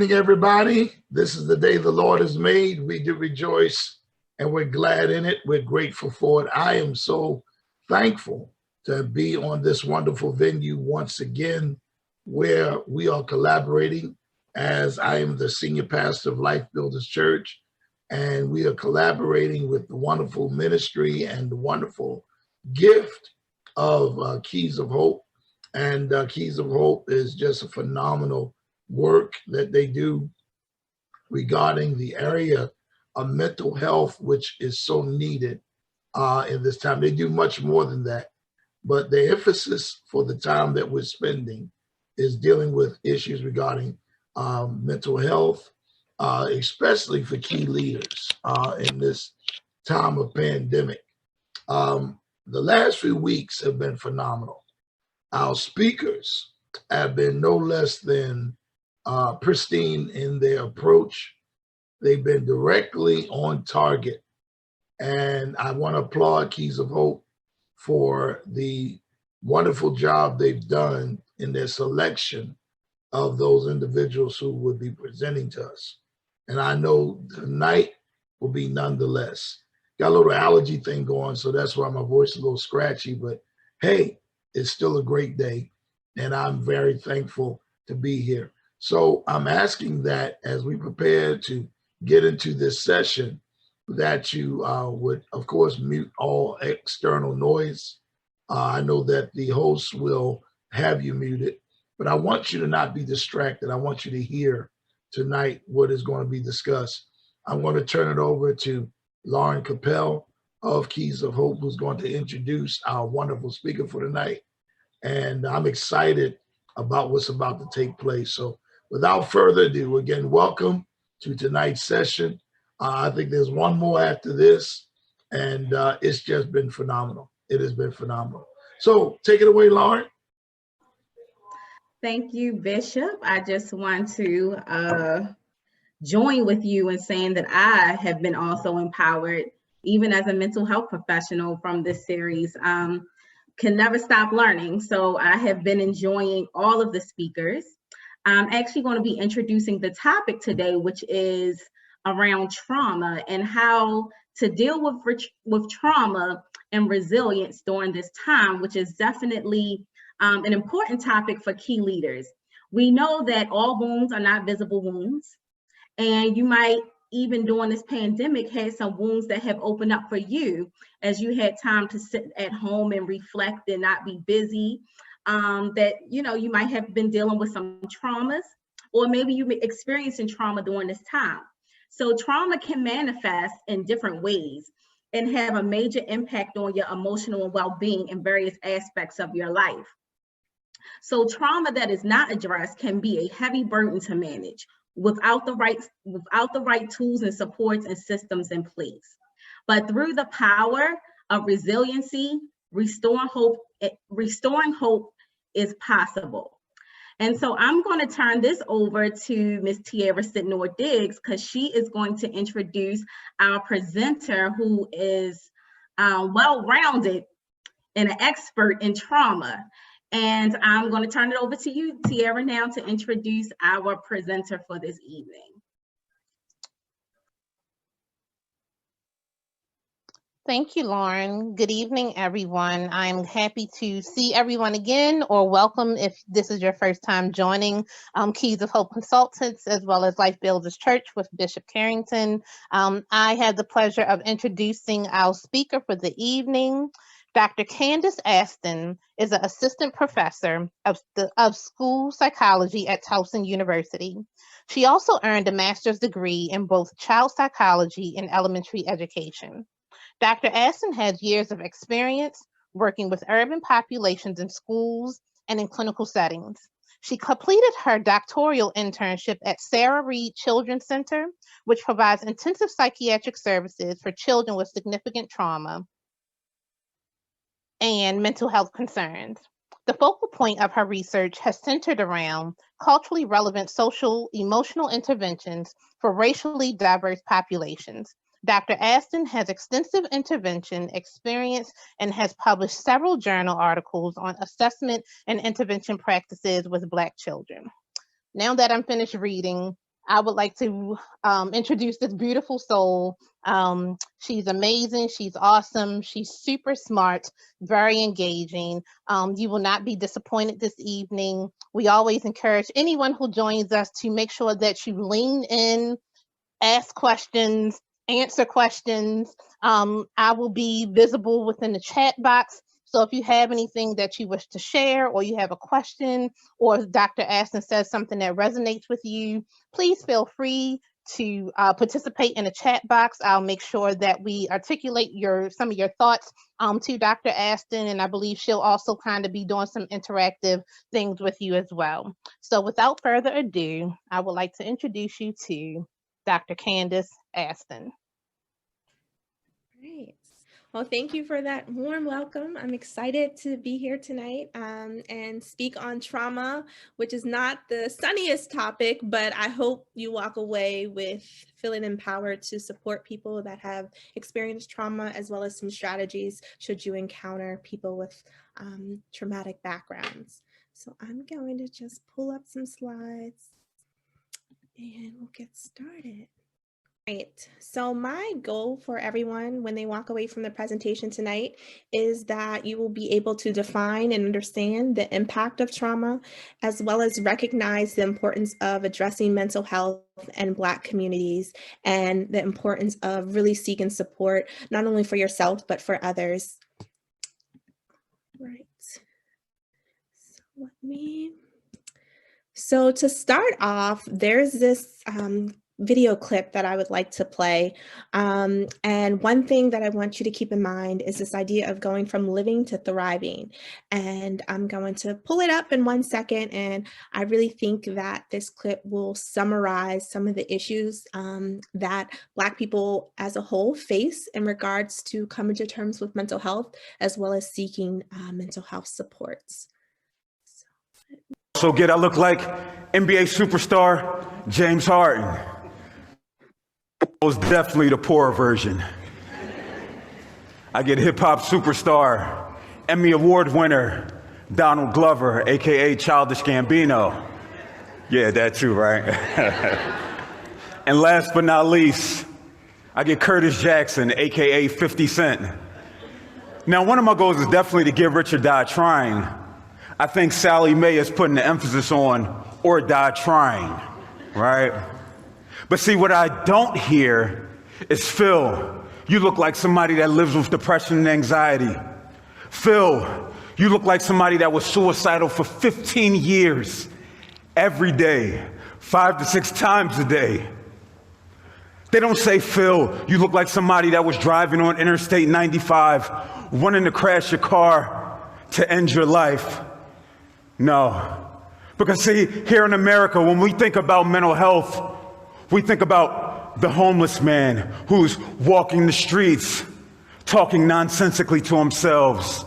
evening, everybody. This is the day the Lord has made. We do rejoice and we're glad in it. We're grateful for it. I am so thankful to be on this wonderful venue once again, where we are collaborating, as I am the senior pastor of Life Builders Church, and we are collaborating with the wonderful ministry and the wonderful gift of Keys of Hope. And Keys of Hope is just a phenomenal work that they do regarding the area of mental health, which is so needed in this time. They do much more than that, but the emphasis for the time that we're spending is dealing with issues regarding mental health, especially for key leaders in this time of pandemic. The last few weeks have been phenomenal. Our speakers have been no less than pristine in their approach. They've been directly on target. And I want to applaud Keys of Hope for the wonderful job they've done in their selection of those individuals who would be presenting to us. And I know tonight will be nonetheless. Got a little allergy thing going, so that's why my voice is a little scratchy, but hey, it's still a great day. And I'm very thankful to be here. So I'm asking that as we prepare to get into this session, that you would, of course, mute all external noise. I know that the host will have you muted, but I want you to not be distracted. I want you to hear tonight what is going to be discussed. I'm going to turn it over to Lauren Capel of Keys of Hope, who's going to introduce our wonderful speaker for tonight. And I'm excited about what's about to take place. So without further ado, again, welcome to tonight's session. I think there's one more after this, and it's just been phenomenal. It has been phenomenal. So take it away, Lauren. Thank you, Bishop. I just want to join with you in saying that I have been also empowered, even as a mental health professional from this series. Can never stop learning. So I have been enjoying all of the speakers. I'm actually going to be introducing the topic today, which is around trauma and how to deal with trauma and resilience during this time, which is definitely an important topic for key leaders. We know that all wounds are not visible wounds, and you might even during this pandemic had some wounds that have opened up for you as you had time to sit at home and reflect and not be busy. That you might have been dealing with some traumas, or maybe you've been experiencing trauma during this time. So trauma can manifest in different ways and have a major impact on your emotional and well-being in various aspects of your life. So trauma that is not addressed can be a heavy burden to manage without the right tools and supports and systems in place. But through the power of resiliency, restoring hope is possible. And so I'm going to turn this over to Ms. Tiara Sitnor Diggs, because she is going to introduce our presenter, who is well-rounded and an expert in trauma. And I'm going to turn it over to you, Tiara, now to introduce our presenter for this evening. Thank you, Lauren. Good evening, everyone. I'm happy to see everyone again, or welcome if this is your first time joining Keys of Hope Consultants, as well as Life Builders Church with Bishop Carrington. I have the pleasure of introducing our speaker for the evening. Dr. Candace Aston is an assistant professor of school psychology at Towson University. She also earned a master's degree in both child psychology and elementary education. Dr. Aston has years of experience working with urban populations in schools and in clinical settings. She completed her doctoral internship at Sarah Reed Children's Center, which provides intensive psychiatric services for children with significant trauma and mental health concerns. The focal point of her research has centered around culturally relevant social emotional interventions for racially diverse populations. Dr. Aston has extensive intervention experience and has published several journal articles on assessment and intervention practices with Black children. Now that I'm finished reading, I would like to introduce this beautiful soul. She's amazing. She's awesome. She's super smart, very engaging. You will not be disappointed this evening. We always encourage anyone who joins us to make sure that you lean in, ask questions, answer questions. I will be visible within the chat box. So if you have anything that you wish to share, or you have a question, or if Dr. Aston says something that resonates with you, please feel free to participate in the chat box. I'll make sure that we articulate some of your thoughts to Dr. Aston, and I believe she'll also kind of be doing some interactive things with you as well. So without further ado, I would like to introduce you to Dr. Candace Aston. Great. Well, thank you for that warm welcome. I'm excited to be here tonight and speak on trauma, which is not the sunniest topic, but I hope you walk away with feeling empowered to support people that have experienced trauma, as well as some strategies should you encounter people with traumatic backgrounds. So I'm going to just pull up some slides and we'll get started. Right. So my goal for everyone when they walk away from the presentation tonight is that you will be able to define and understand the impact of trauma, as well as recognize the importance of addressing mental health in Black communities and the importance of really seeking support, not only for yourself, but for others. Right. So to start off, there's this video clip that I would like to play. And one thing that I want you to keep in mind is this idea of going from living to thriving. And I'm going to pull it up in 1 second. And I really think that this clip will summarize some of the issues that Black people as a whole face in regards to coming to terms with mental health, as well as seeking mental health supports. So I look like NBA superstar James Harden. Was definitely the poor version. I get hip hop superstar, Emmy Award winner, Donald Glover, AKA Childish Gambino. Yeah, that too, right? And last but not least, I get Curtis Jackson, AKA 50 Cent. Now, one of my goals is definitely to get rich or die trying. I think Sally Mae is putting the emphasis on or die trying, right? But see, what I don't hear is, Phil, you look like somebody that lives with depression and anxiety. Phil, you look like somebody that was suicidal for 15 years, every day, 5 to 6 times a day. They don't say, Phil, you look like somebody that was driving on Interstate 95, wanting to crash your car to end your life. No, because see, here in America, when we think about mental health, we think about the homeless man who's walking the streets, talking nonsensically to themselves.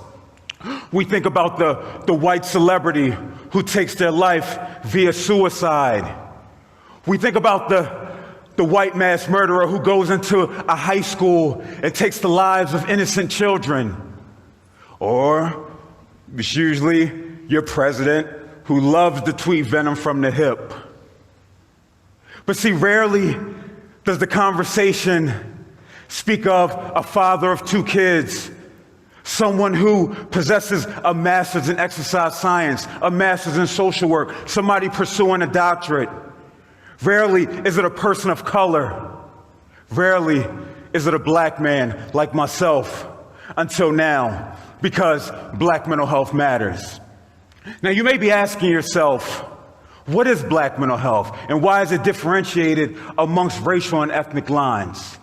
We think about the white celebrity who takes their life via suicide. We think about the white mass murderer who goes into a high school and takes the lives of innocent children. Or it's usually your president who loves to tweet venom from the hip. But see, rarely does the conversation speak of a father of 2 kids, someone who possesses a master's in exercise science, a master's in social work, somebody pursuing a doctorate. Rarely is it a person of color. Rarely is it a Black man like myself, until now, because Black mental health matters. Now, you may be asking yourself, what is Black mental health, and why is it differentiated amongst racial and ethnic lines?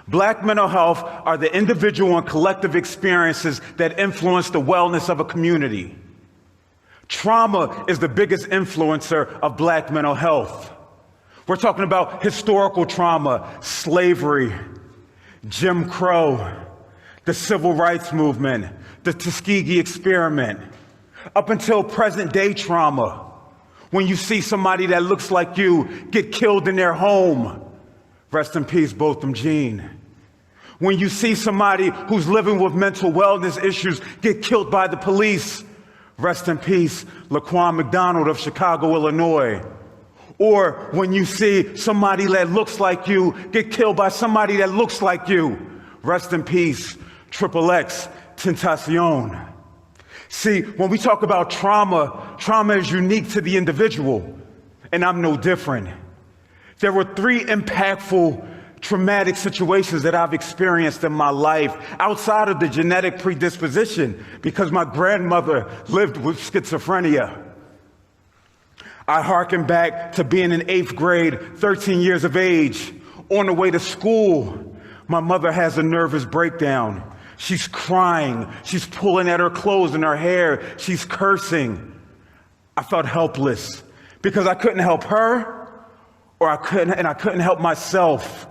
Black mental health are the individual and collective experiences that influence the wellness of a community. Trauma is the biggest influencer of Black mental health. We're talking about historical trauma, slavery, Jim Crow, the civil rights movement, the Tuskegee experiment, up until present day trauma. When you see somebody that looks like you get killed in their home, rest in peace, Botham Jean. When you see somebody who's living with mental wellness issues get killed by the police, rest in peace, Laquan McDonald of Chicago, Illinois. Or when you see somebody that looks like you get killed by somebody that looks like you. Rest in peace, Triple X Tentacion. See, when we talk about trauma, trauma is unique to the individual, and I'm no different. There were 3 impactful traumatic situations that I've experienced in my life outside of the genetic predisposition because my grandmother lived with schizophrenia. I hearken back to being in 8th grade, 13 years of age. On the way to school, my mother has a nervous breakdown. She's crying. She's pulling at her clothes and her hair. She's cursing. I felt helpless because I couldn't help her I couldn't help myself.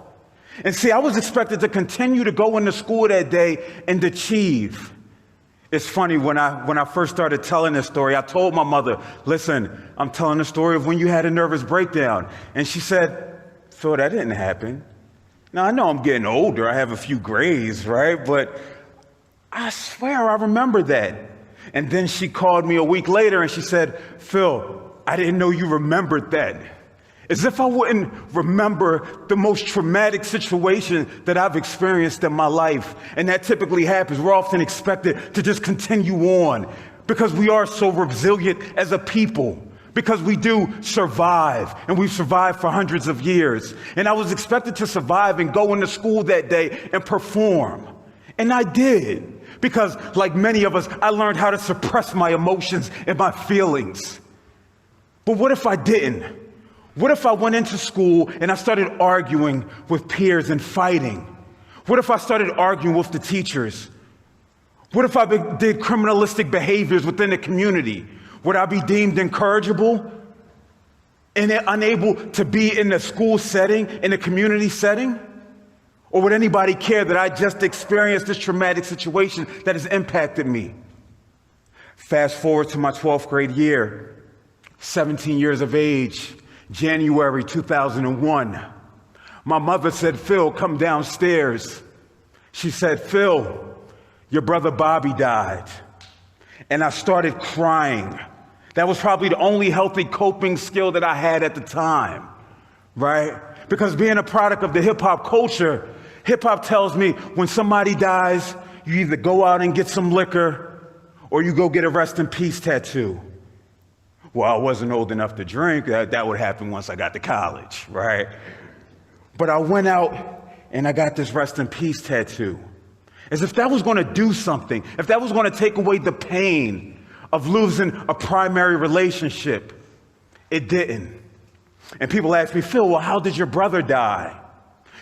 And see, I was expected to continue to go into school that day and achieve. It's funny, when I first started telling this story, I told my mother, listen, I'm telling the story of when you had a nervous breakdown. And she said, Phil, that didn't happen. Now, I know I'm getting older. I have a few grays, right? But I swear I remember that. And then she called me a week later and she said, Phil, I didn't know you remembered that. As if I wouldn't remember the most traumatic situation that I've experienced in my life. And that typically happens. We're often expected to just continue on because we are so resilient as a people, because we do survive, and we've survived for hundreds of years. And I was expected to survive and go into school that day and perform. And I did, because like many of us, I learned how to suppress my emotions and my feelings. But what if I didn't? What if I went into school and I started arguing with peers and fighting? What if I started arguing with the teachers? What if I did criminalistic behaviors within the community? Would I be deemed incorrigible and unable to be in the school setting, in a community setting? Or would anybody care that I just experienced this traumatic situation that has impacted me? Fast forward to my 12th grade year, 17 years of age, January 2001. My mother said, Phil, come downstairs. She said, Phil, your brother Bobby died. And I started crying. That was probably the only healthy coping skill that I had at the time, right? Because being a product of the hip hop culture, hip hop tells me when somebody dies, you either go out and get some liquor or you go get a rest in peace tattoo. Well, I wasn't old enough to drink. That would happen once I got to college, right? But I went out and I got this rest in peace tattoo. As if that was going to do something, if that was going to take away the pain of losing a primary relationship. It didn't. And people ask me, Phil, well, how did your brother die?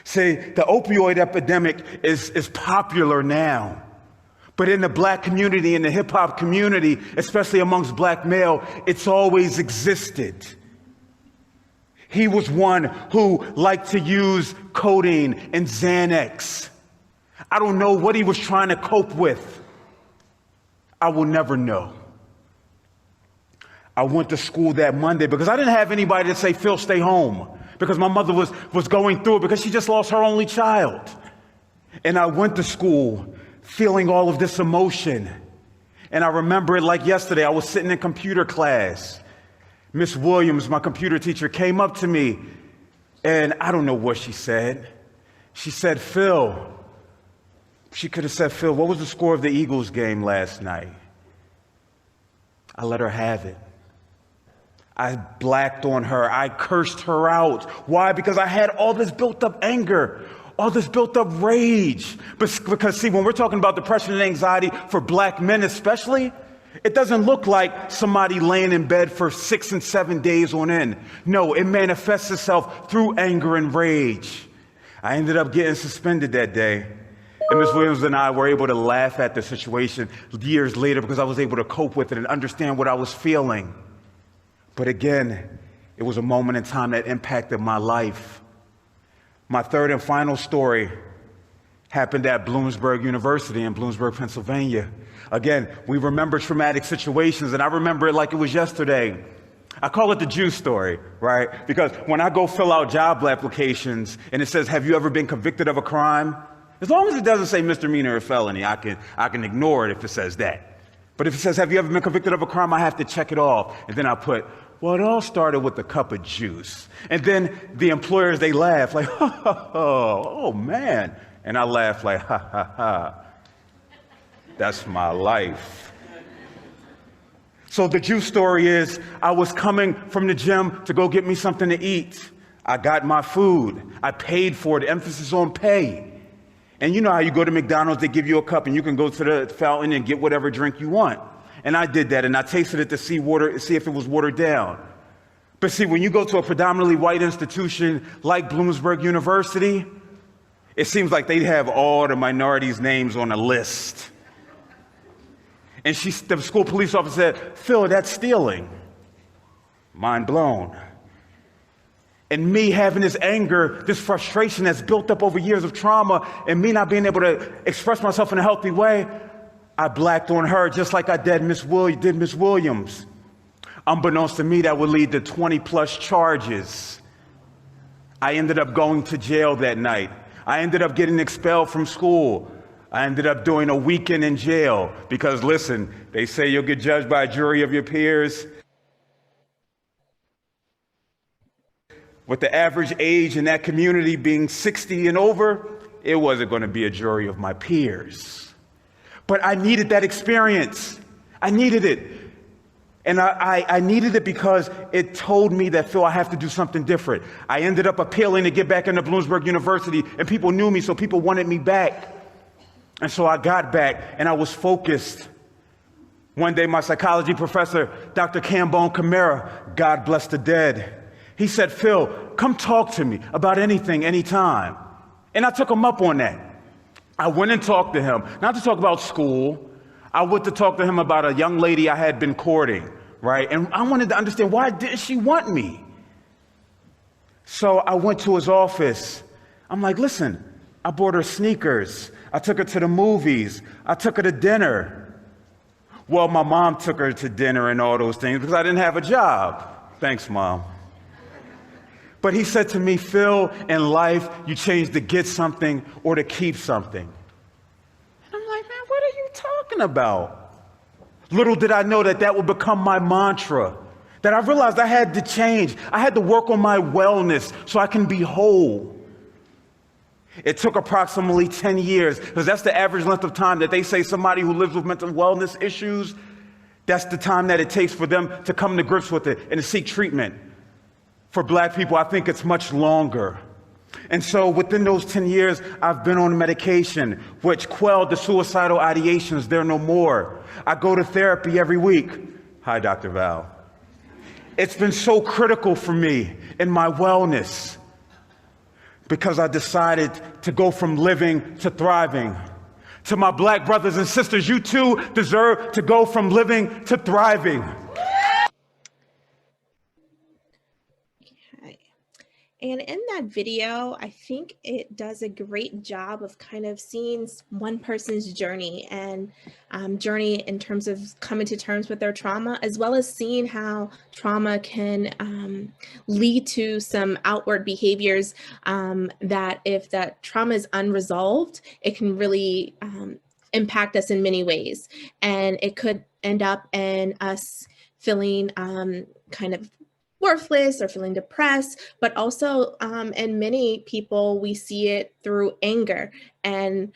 Say, the opioid epidemic is popular now. But in the black community, in the hip hop community, especially amongst black male, it's always existed. He was one who liked to use codeine and Xanax. I don't know what he was trying to cope with. I will never know. I went to school that Monday because I didn't have anybody to say, Phil, stay home. Because my mother was going through it because she just lost her only child. And I went to school feeling all of this emotion. And I remember it like yesterday. I was sitting in computer class. Miss Williams, my computer teacher, came up to me, and I don't know what she said. She said, Phil, she could have said, Phil, what was the score of the Eagles game last night? I let her have it. I blacked on her. I cursed her out. Why? Because I had all this built up anger, all this built up rage. Because see, when we're talking about depression and anxiety for black men especially, it doesn't look like somebody laying in bed for 6 and 7 days on end. No, it manifests itself through anger and rage. I ended up getting suspended that day. And Ms. Williams and I were able to laugh at the situation years later because I was able to cope with it and understand what I was feeling. But again, it was a moment in time that impacted my life. My third and final story happened at Bloomsburg University in Bloomsburg, Pennsylvania. Again, we remember traumatic situations, and I remember it like it was yesterday. I call it the Jew story, right? Because when I go fill out job applications and it says, have you ever been convicted of a crime? As long as it doesn't say misdemeanor or felony, I can ignore it if it says that. But if it says, have you ever been convicted of a crime, I have to check it off. And then I put Well, it all started with a cup of juice. And then the employers, they laugh like, oh man. And I laugh like, ha, ha, ha. That's my life. So the juice story is, I was coming from the gym to go get me something to eat. I got my food. I paid for it, emphasis on pay. And you know how you go to McDonald's, they give you a cup and you can go to the fountain and get whatever drink you want. And I did that, and I tasted it to see if it was watered down. But see, when you go to a predominantly white institution like Bloomsburg University, it seems like they have all the minorities' names on a list. And the school police officer said, Phil, that's stealing. Mind blown. And me having this anger, this frustration that's built up over years of trauma, and me not being able to express myself in a healthy way, I blacked on her just like I did Miss Williams. Unbeknownst to me, that would lead to 20 plus charges. I ended up going to jail that night. I ended up getting expelled from school. I ended up doing a weekend in jail because, listen, they say you'll get judged by a jury of your peers. With the average age in that community being 60 and over, it wasn't going to be a jury of my peers. But I needed that experience. I needed it. And I needed it because it told me that, Phil, I have to do something different. I ended up appealing to get back into Bloomsburg University, and people knew me, so people wanted me back. And so I got back, and I was focused. One day, my psychology professor, Dr. Cambone Camara, God bless the dead, he said, Phil, come talk to me about anything, anytime. And I took him up on that. I went and talked to him, not to talk about school. I went to talk to him about a young lady I had been courting, right? And I wanted to understand, why didn't she want me? So I went to his office. I'm like, listen, I bought her sneakers. I took her to the movies. I took her to dinner. Well, my mom took her to dinner and all those things because I didn't have a job. Thanks, Mom. But he said to me, Phil, in life, you change to get something or to keep something. And I'm like, man, what are you talking about? Little did I know that that would become my mantra, that I realized I had to change. I had to work on my wellness so I can be whole. It took approximately 10 years, because that's the average length of time that they say somebody who lives with mental wellness issues, that's the time that it takes for them to come to grips with it and to seek treatment. For Black people, I think it's much longer. And so within those 10 years, I've been on medication, which quelled the suicidal ideations. They're no more. I go to therapy every week. Hi, Dr. Val. It's been so critical for me in my wellness because I decided to go from living to thriving. To my Black brothers and sisters, you too deserve to go from living to thriving. And in that video, I think it does a great job of kind of seeing one person's journey and journey in terms of coming to terms with their trauma, as well as seeing how trauma can lead to some outward behaviors that if that trauma is unresolved, it can really impact us in many ways. And it could end up in us feeling kind of worthless or feeling depressed, but also in many people, we see it through anger. And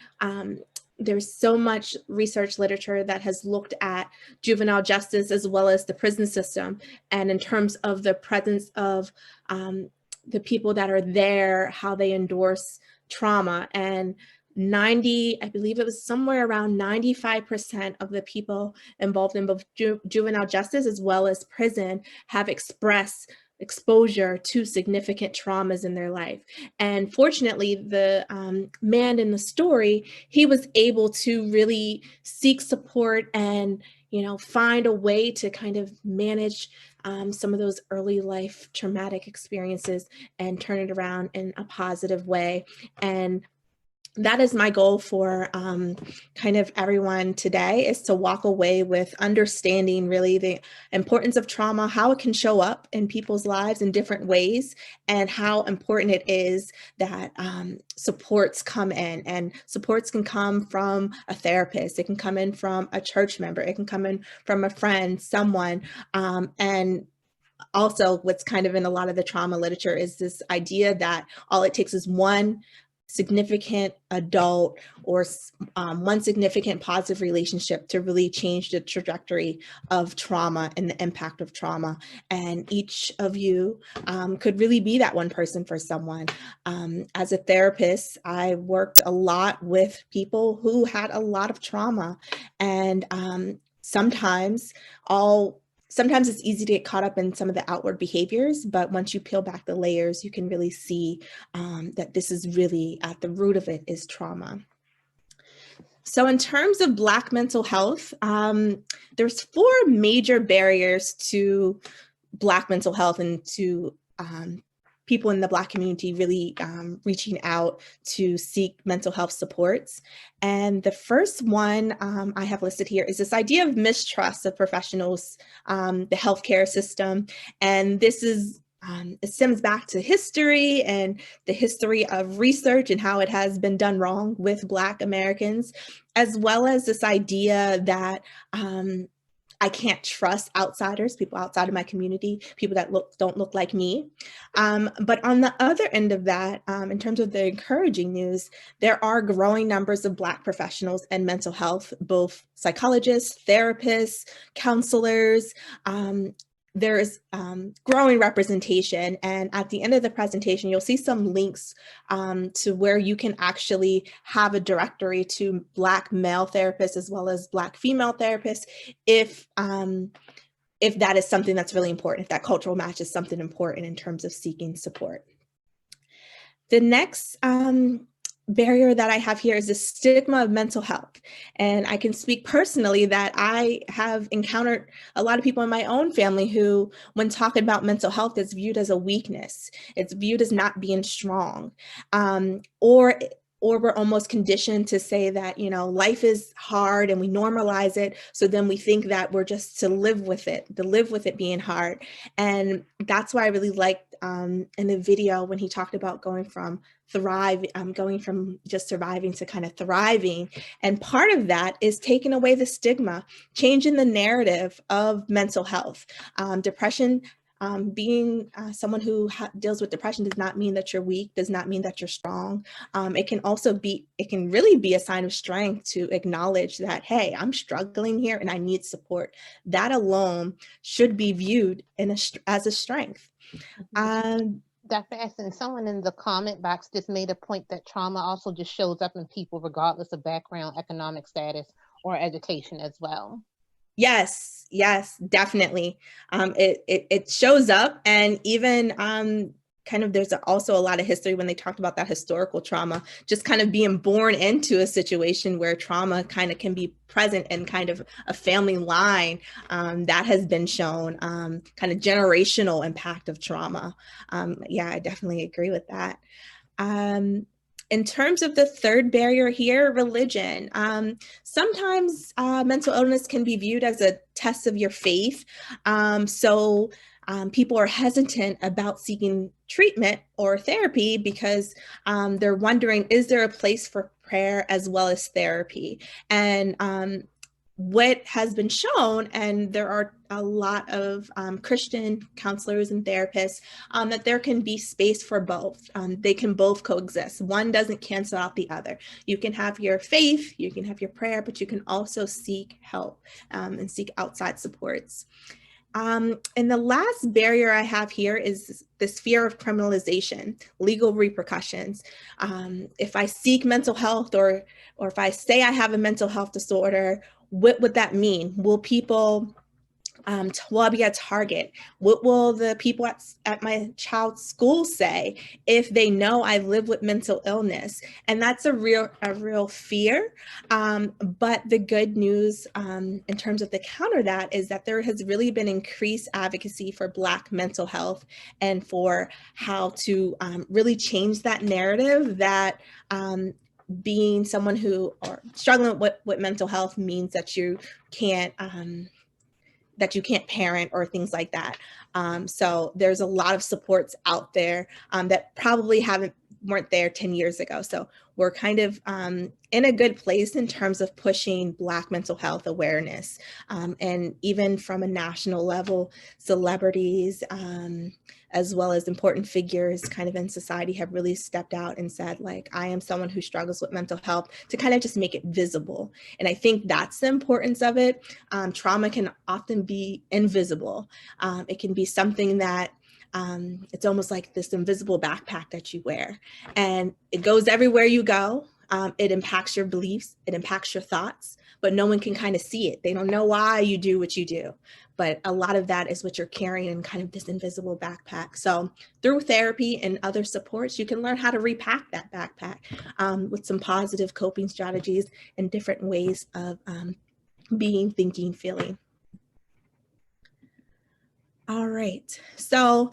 there's so much research literature that has looked at juvenile justice as well as the prison system. And in terms of the presence of the people that are there, how they endorse trauma. And I believe it was somewhere around 95% of the people involved in both juvenile justice as well as prison have expressed exposure to significant traumas in their life. And fortunately, the man in the story, he was able to really seek support and, find a way to kind of manage some of those early life traumatic experiences and turn it around in a positive way. And that is my goal for kind of everyone today, is to walk away with understanding really the importance of trauma, how it can show up in people's lives in different ways, and how important it is that supports come in. And supports can come from a therapist, it can come in from a church member, it can come in from a friend, someone, and also what's kind of in a lot of the trauma literature is this idea that all it takes is one significant adult or one significant positive relationship to really change the trajectory of trauma and the impact of trauma. And each of you could really be that one person for someone. As a therapist, I worked a lot with people who had a lot of trauma, and sometimes it's easy to get caught up in some of the outward behaviors, but once you peel back the layers, you can really see that this is really at the root of it is trauma. So in terms of Black mental health, there's 4 major barriers to Black mental health and to people in the Black community really reaching out to seek mental health supports. And the first one I have listed here is this idea of mistrust of professionals, the healthcare system. And this is, it stems back to history and the history of research and how it has been done wrong with Black Americans, as well as this idea that I can't trust outsiders, people outside of my community, people that don't look like me. But on the other end of that, in terms of the encouraging news, there are growing numbers of Black professionals in mental health, both psychologists, therapists, counselors. There's growing representation, and at the end of the presentation, you'll see some links to where you can actually have a directory to Black male therapists as well as Black female therapists, if that is something that's really important, if that cultural match is something important in terms of seeking support. The next barrier that I have here is the stigma of mental health. And I can speak personally that I have encountered a lot of people in my own family who, when talking about mental health, is viewed as a weakness. It's viewed as not being strong, or we're almost conditioned to say that, you know, life is hard and we normalize it. So then we think that we're just to live with it being hard. And that's why I really liked in the video when he talked about going from just surviving to kind of thriving. And part of that is taking away the stigma, changing the narrative of mental health. Depression, being someone who deals with depression does not mean that you're weak, does not mean that you're strong. It can really be a sign of strength to acknowledge that, hey, I'm struggling here and I need support. That alone should be viewed as a strength. Dr. Essen, someone in the comment box just made a point that trauma also just shows up in people regardless of background, economic status, or education as well. Yes, definitely. It shows up, and even kind of there's also a lot of history when they talked about that historical trauma, just kind of being born into a situation where trauma kind of can be present in kind of a family line that has been shown, kind of generational impact of trauma. Yeah, I definitely agree with that. In terms of the third barrier here, religion. Sometimes mental illness can be viewed as a test of your faith. So people are hesitant about seeking treatment or therapy because they're wondering, is there a place for prayer as well as therapy? And what has been shown, and there are a lot of Christian counselors and therapists, that there can be space for both. They can both coexist. One doesn't cancel out the other. You can have your faith, you can have your prayer, but you can also seek help and seek outside supports. And the last barrier I have here is this fear of criminalization, legal repercussions. If I seek mental health or if I say I have a mental health disorder, what would that mean? Will people, will I be a target? What will the people at my child's school say if they know I live with mental illness? And that's a real fear. But the good news in terms of the counter that is that there has really been increased advocacy for Black mental health and for how to really change that narrative that being someone who or struggling with mental health means that you can't parent or things like that. So there's a lot of supports out there that probably haven't weren't there 10 years ago. So we're kind of in a good place in terms of pushing Black mental health awareness. And even from a national level, celebrities, as well as important figures kind of in society have really stepped out and said, like, I am someone who struggles with mental health, to kind of just make it visible. And I think that's the importance of it. Trauma can often be invisible. It can be something that it's almost like this invisible backpack that you wear, and it goes everywhere you go. It impacts your beliefs, it impacts your thoughts, but no one can kind of see it. They don't know why you do what you do. But a lot of that is what you're carrying in kind of this invisible backpack. So through therapy and other supports, you can learn how to repack that backpack with some positive coping strategies and different ways of being, thinking, feeling. All right, so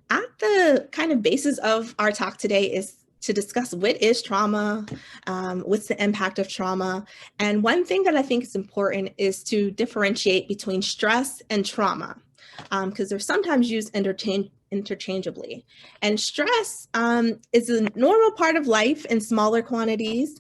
at the kind of basis of our talk today is to discuss what is trauma, what's the impact of trauma. And one thing that I think is important is to differentiate between stress and trauma, because they're sometimes used interchangeably. And stress is a normal part of life in smaller quantities.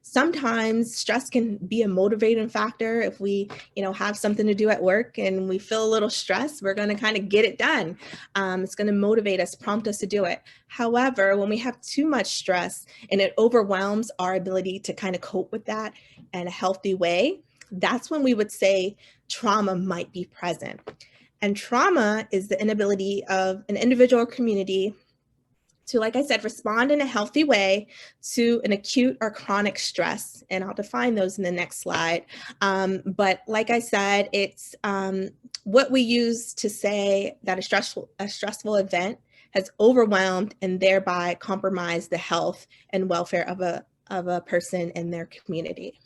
Sometimes stress can be a motivating factor. If we, have something to do at work and we feel a little stressed, we're going to kind of get it done. It's going to motivate us, prompt us to do it. However, when we have too much stress and it overwhelms our ability to kind of cope with that in a healthy way, that's when we would say trauma might be present. And trauma is the inability of an individual or community to, like I said, respond in a healthy way to an acute or chronic stress. And I'll define those in the next slide. But like I said, it's what we use to say that a stressful event has overwhelmed and thereby compromised the health and welfare of a person in their community.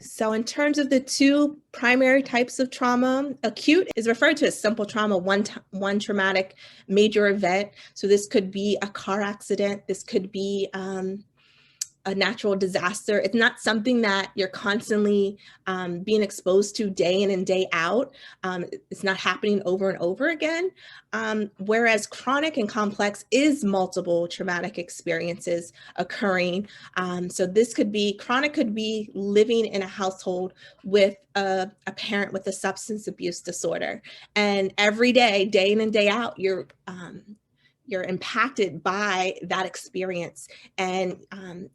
So in terms of the two primary types of trauma, acute is referred to as simple trauma, one traumatic major event. So this could be a car accident, this could be a natural disaster. It's not something that you're constantly being exposed to day in and day out. It's not happening over and over again. Whereas chronic and complex is multiple traumatic experiences occurring. So this could be, chronic could be living in a household with a parent with a substance abuse disorder. And every day, day in and day out, you're impacted by that experience, and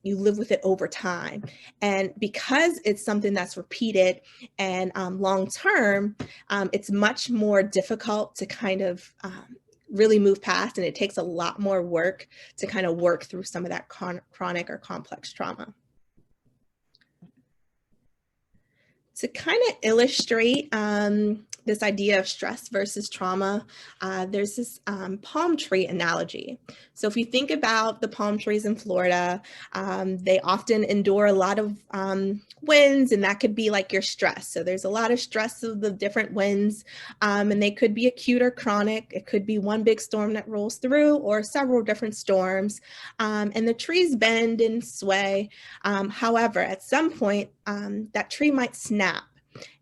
you live with it over time. And because it's something that's repeated and long-term, it's much more difficult to kind of really move past, and it takes a lot more work to kind of work through some of that chronic or complex trauma. To kind of illustrate this idea of stress versus trauma, there's this palm tree analogy. So if you think about the palm trees in Florida, they often endure a lot of winds, and that could be like your stress. So there's a lot of stress of the different winds, and they could be acute or chronic. It could be one big storm that rolls through or several different storms, and the trees bend and sway. However, at some point, that tree might snap.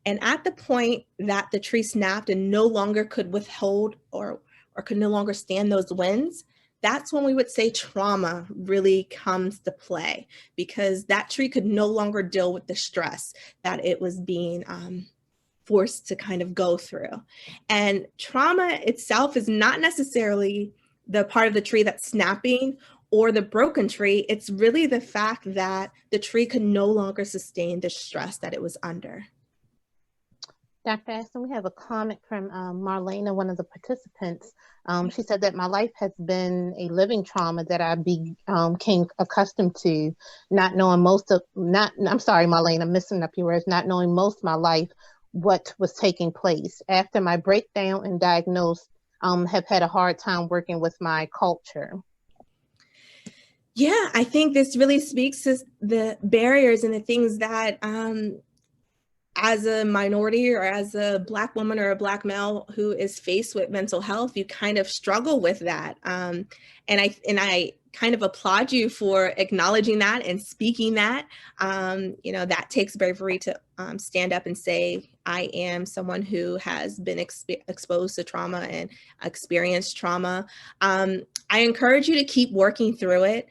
And at the point that the tree snapped and no longer could withhold or could no longer stand those winds, that's when we would say trauma really comes to play, because that tree could no longer deal with the stress that it was being forced to kind of go through. And trauma itself is not necessarily the part of the tree that's snapping or the broken tree. It's really the fact that the tree could no longer sustain the stress that it was under. Dr. Aston, we have a comment from Marlena, one of the participants. She said that my life has been a living trauma that I became accustomed to, not knowing I'm sorry, Marlena, I'm messing up your words, not knowing most of my life what was taking place. After my breakdown and diagnosed, have had a hard time working with my culture. Yeah, I think this really speaks to the barriers and the things that as a minority or as a Black woman or a Black male who is faced with mental health, you kind of struggle with that. And I kind of applaud you for acknowledging that and speaking that. That takes bravery to stand up and say, I am someone who has been exposed to trauma and experienced trauma. I encourage you to keep working through it.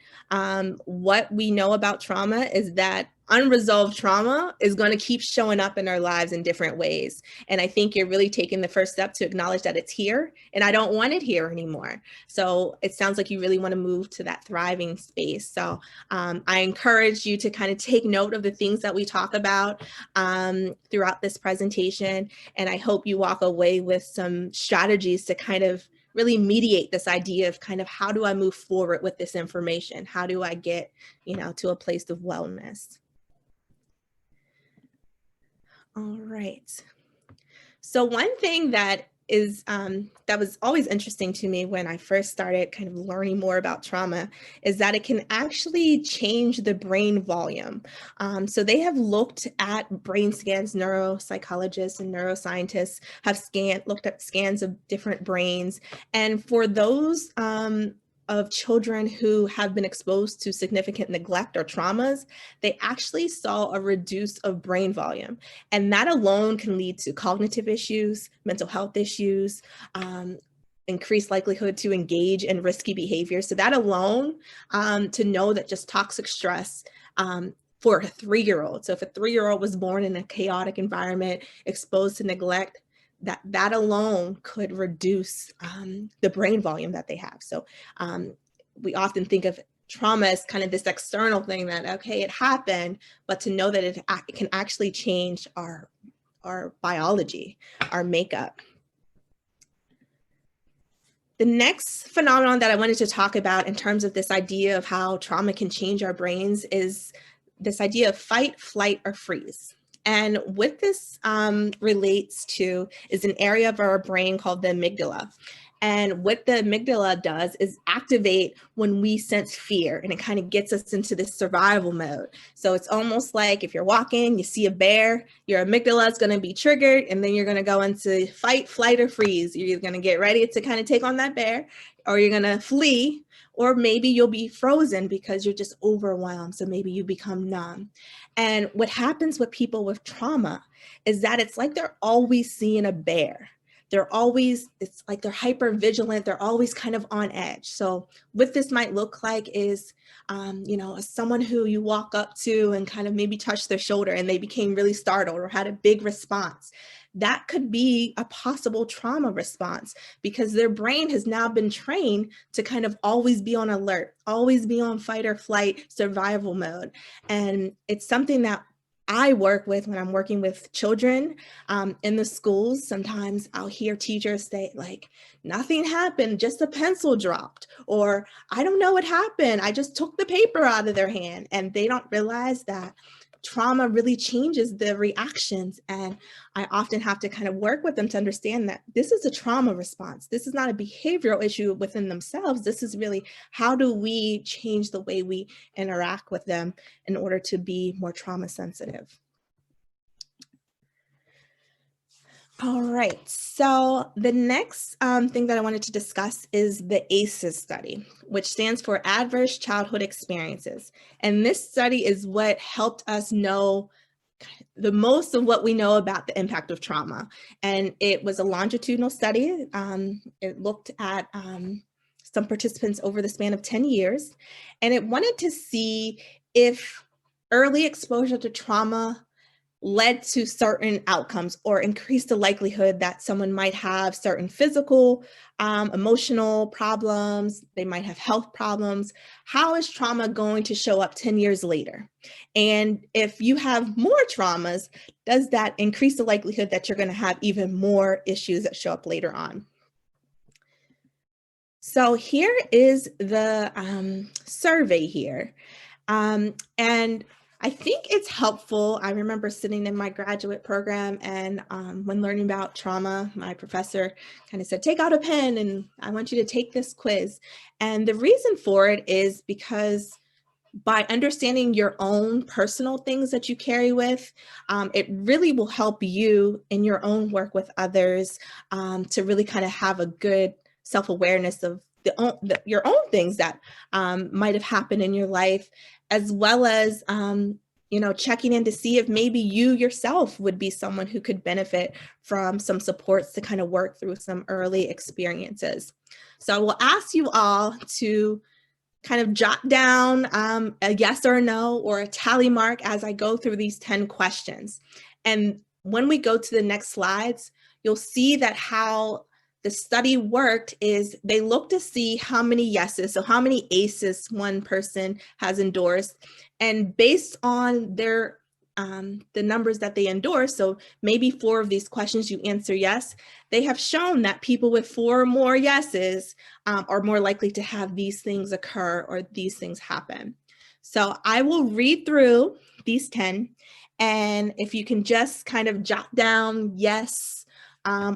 What we know about trauma is that unresolved trauma is going to keep showing up in our lives in different ways. And I think you're really taking the first step to acknowledge that it's here and I don't want it here anymore. So it sounds like you really want to move to that thriving space. So I encourage you to kind of take note of the things that we talk about throughout this presentation. And I hope you walk away with some strategies to kind of really mediate this idea of kind of how do I move forward with this information? How do I get, to a place of wellness? All right. So one thing that is that was always interesting to me when I first started kind of learning more about trauma is that it can actually change the brain volume. So they have looked at brain scans. Neuropsychologists and neuroscientists have looked at scans of different brains, and for those of children who have been exposed to significant neglect or traumas, they actually saw a reduce of brain volume. And that alone can lead to cognitive issues, mental health issues, increased likelihood to engage in risky behavior. So that alone, to know that just toxic stress for a 3-year-old. So if a 3-year-old was born in a chaotic environment, exposed to neglect, that alone could reduce the brain volume that they have. So we often think of trauma as kind of this external thing that, okay, it happened, but to know that it can actually change our biology, our makeup. The next phenomenon that I wanted to talk about in terms of this idea of how trauma can change our brains is this idea of fight, flight, or freeze. And what this relates to is an area of our brain called the amygdala. And what the amygdala does is activate when we sense fear, and it kind of gets us into this survival mode. So it's almost like if you're walking, you see a bear, your amygdala is going to be triggered, and then you're going to go into fight, flight, or freeze. You're going to get ready to kind of take on that bear, or you're going to flee, or maybe you'll be frozen because you're just overwhelmed. So maybe you become numb. And what happens with people with trauma is that it's like they're always seeing a bear. It's like they're hyper vigilant. They're always kind of on edge. So what this might look like is, someone who you walk up to and kind of maybe touch their shoulder and they became really startled or had a big response. That could be a possible trauma response because their brain has now been trained to kind of always be on alert, always be on fight or flight survival mode. And it's something that I work with when I'm working with children in the schools. Sometimes I'll hear teachers say like, nothing happened, just a pencil dropped, or I don't know what happened, I just took the paper out of their hand. And they don't realize that trauma really changes the reactions. And I often have to kind of work with them to understand that this is a trauma response. This is not a behavioral issue within themselves. This is really, how do we change the way we interact with them in order to be more trauma sensitive? All right, so the next thing that I wanted to discuss is the ACEs study, which stands for Adverse Childhood Experiences. And this study is what helped us know the most of what we know about the impact of trauma. And it was a longitudinal study. It looked at some participants over the span of 10 years, and it wanted to see if early exposure to trauma led to certain outcomes or increased the likelihood that someone might have certain physical, emotional problems, they might have health problems. How is trauma going to show up 10 years later? And if you have more traumas, does that increase the likelihood that you're going to have even more issues that show up later on? So here is the survey here. And I think it's helpful. I remember sitting in my graduate program and when learning about trauma, my professor kind of said, take out a pen and I want you to take this quiz. And the reason for it is because by understanding your own personal things that you carry with, it really will help you in your own work with others to really kind of have a good self-awareness of your own things that might have happened in your life, as well as checking in to see if maybe you yourself would be someone who could benefit from some supports to kind of work through some early experiences. So I will ask you all to kind of jot down a yes or a no or a tally mark as I go through these 10 questions. And when we go to the next slides, you'll see that how the study worked is they looked to see how many yeses, so how many ACEs one person has endorsed, and based on their the numbers that they endorse, so maybe 4 of these questions you answer yes, they have shown that people with 4 or more yeses are more likely to have these things occur or these things happen. So I will read through these 10, and if you can just kind of jot down yes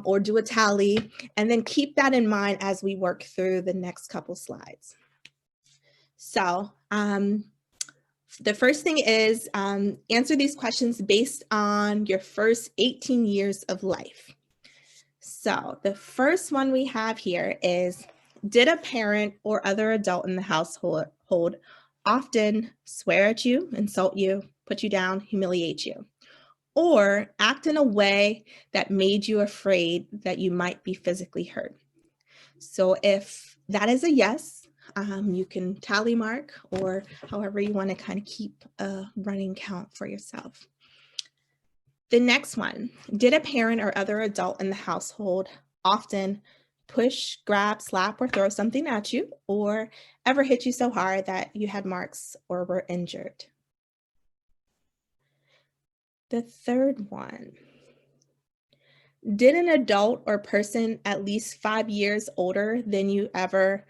or do a tally, and then keep that in mind as we work through the next couple slides. So the first thing is answer these questions based on your first 18 years of life. So the first one we have here is, did a parent or other adult in the household often swear at you, insult you, put you down, humiliate you, or act in a way that made you afraid that you might be physically hurt? So if that is a yes, you can tally mark or however you want to kind of keep a running count for yourself. The next one, did a parent or other adult in the household often push, grab, slap, or throw something at you, or ever hit you so hard that you had marks or were injured? The third one, did an adult or person at least 5 years older than you ever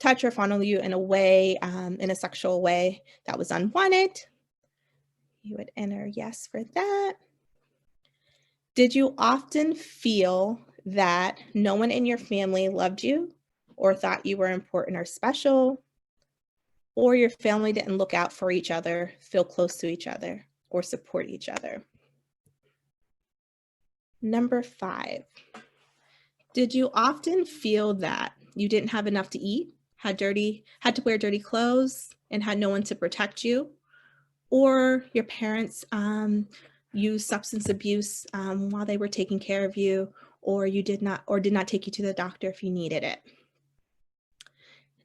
touch or fondle you in a way, in a sexual way that was unwanted? You would enter yes for that. Did you often feel that no one in your family loved you or thought you were important or special, or your family didn't look out for each other, feel close to each other, or support each other? Number 5, did you often feel that you didn't have enough to eat, had to wear dirty clothes, and had no one to protect you, or your parents used substance abuse while they were taking care of you, or did not take you to the doctor if you needed it?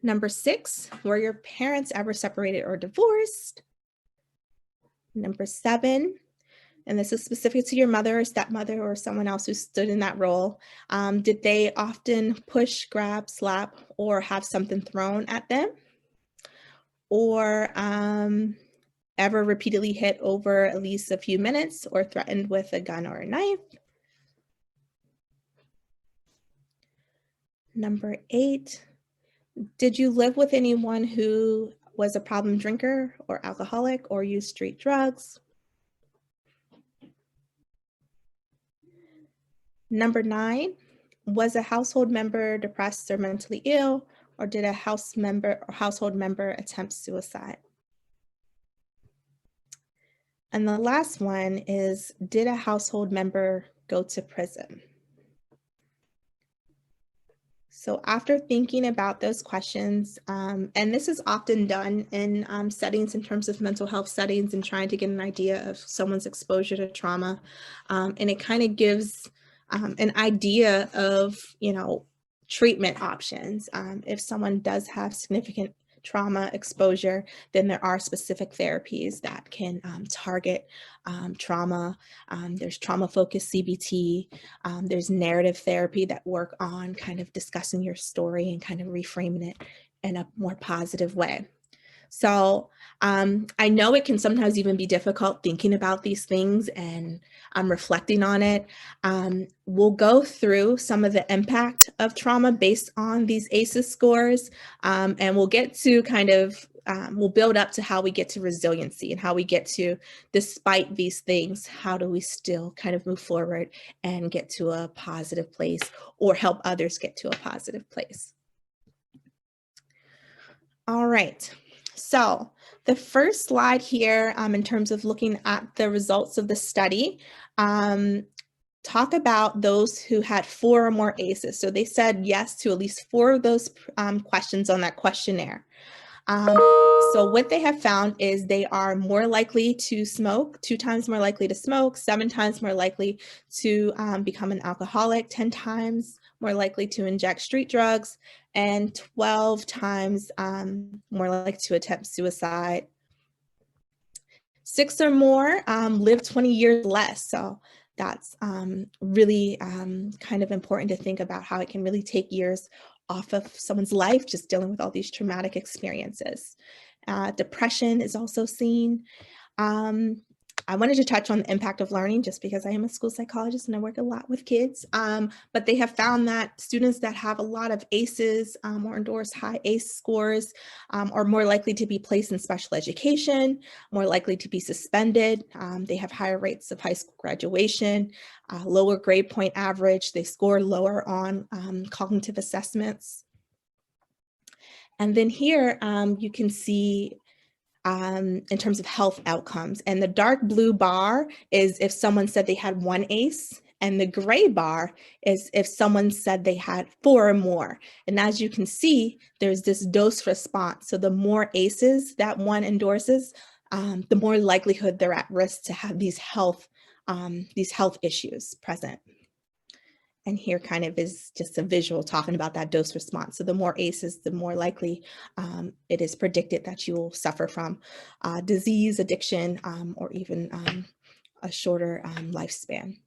Number 6, were your parents ever separated or divorced? Number 7, and this is specific to your mother or stepmother or someone else who stood in that role, did they often push, grab, slap, or have something thrown at them? Or ever repeatedly hit over at least a few minutes or threatened with a gun or a knife? Number 8, did you live with anyone who was a problem drinker or alcoholic or used street drugs? Number 9, was a household member depressed or mentally ill, or did a household member attempt suicide? And the last one is, did a household member go to prison? So after thinking about those questions, and this is often done in settings in terms of mental health settings and trying to get an idea of someone's exposure to trauma, and it kind of gives an idea of, treatment options. If someone does have significant trauma exposure, then there are specific therapies that can target trauma. There's trauma-focused CBT. There's narrative therapy that work on kind of discussing your story and kind of reframing it in a more positive way. So I know it can sometimes even be difficult thinking about these things and reflecting on it. We'll go through some of the impact of trauma based on these ACEs scores, and we'll get to we'll build up to how we get to resiliency and how we get to, despite these things, how do we still kind of move forward and get to a positive place or help others get to a positive place. All right. So the first slide here, in terms of looking at the results of the study, talk about those who had 4 or more ACEs. So they said yes to at least 4 of those questions on that questionnaire. So what they have found is they are more likely to smoke, 2 times more likely to smoke, 7 times more likely to become an alcoholic, 10 times more likely to inject street drugs, and 12 times more likely to attempt suicide. 6 or more live 20 years less. So that's really kind of important to think about how it can really take years off of someone's life just dealing with all these traumatic experiences. Depression is also seen. I wanted to touch on the impact of learning just because I am a school psychologist and I work a lot with kids, but they have found that students that have a lot of ACEs or endorse high ACE scores are more likely to be placed in special education, more likely to be suspended. They have higher rates of high school graduation, lower grade point average. They score lower on cognitive assessments. And then here you can see in terms of health outcomes. And the dark blue bar is if someone said they had 1 ACE, and the gray bar is if someone said they had 4 or more. And as you can see, there's this dose response. So the more ACEs that one endorses, the more likelihood they're at risk to have these health issues present. And here kind of is just a visual talking about that dose response. So the more ACEs, the more likely it is predicted that you will suffer from disease, addiction, or even a shorter lifespan.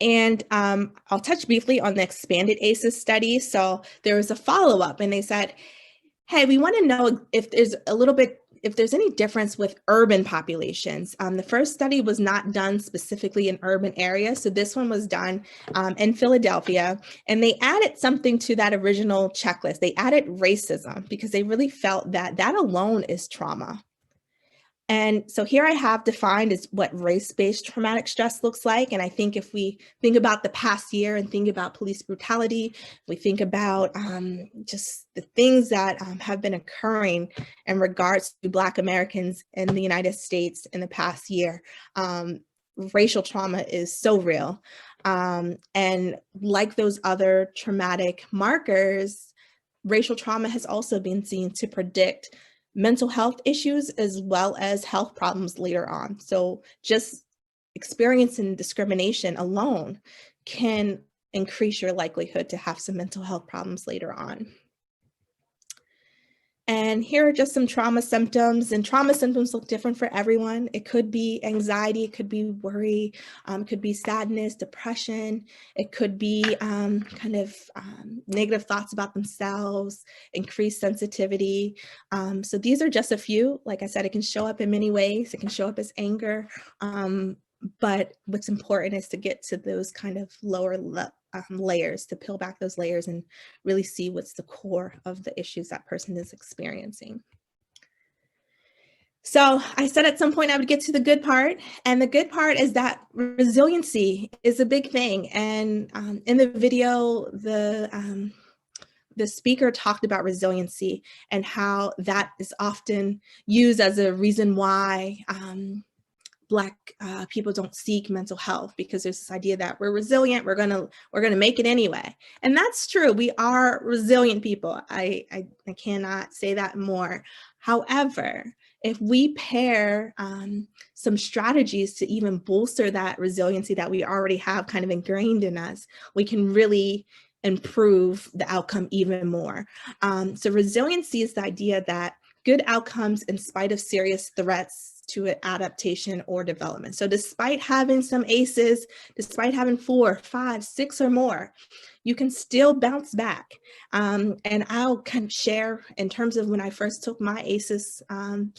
And I'll touch briefly on the expanded ACEs study. So there was a follow-up and they said, hey, we want to know if there's any difference with urban populations. The first study was not done specifically in urban areas. So this one was done in Philadelphia, and they added something to that original checklist. They added racism because they really felt that that alone is trauma. And so here I have defined is what race-based traumatic stress looks like. And I think if we think about the past year and think about police brutality, we think about just the things that have been occurring in regards to Black Americans in the United States in the past year, racial trauma is so real. And like those other traumatic markers, racial trauma has also been seen to predict mental health issues as well as health problems later on. So just experiencing discrimination alone can increase your likelihood to have some mental health problems later on. And here are just some trauma symptoms, and trauma symptoms look different for everyone. It could be anxiety, it could be worry, it could be sadness, depression, it could be negative thoughts about themselves, increased sensitivity. So these are just a few. Like I said, it can show up in many ways. It can show up as anger, but what's important is to get to those kind of lower layers, to peel back those layers and really see what's the core of the issues that person is experiencing. So I said at some point I would get to the good part, and the good part is that resiliency is a big thing. And in the video, the speaker talked about resiliency and how that is often used as a reason why Black people don't seek mental health, because there's this idea that we're resilient, we're gonna make it anyway. And that's true, we are resilient people. I cannot say that more. However, if we pair some strategies to even bolster that resiliency that we already have kind of ingrained in us, we can really improve the outcome even more. So resiliency is the idea that good outcomes in spite of serious threats to adaptation or development. So despite having some ACEs, despite having 4, 5, 6 or more, you can still bounce back. And I'll kind of share in terms of when I first took my ACEs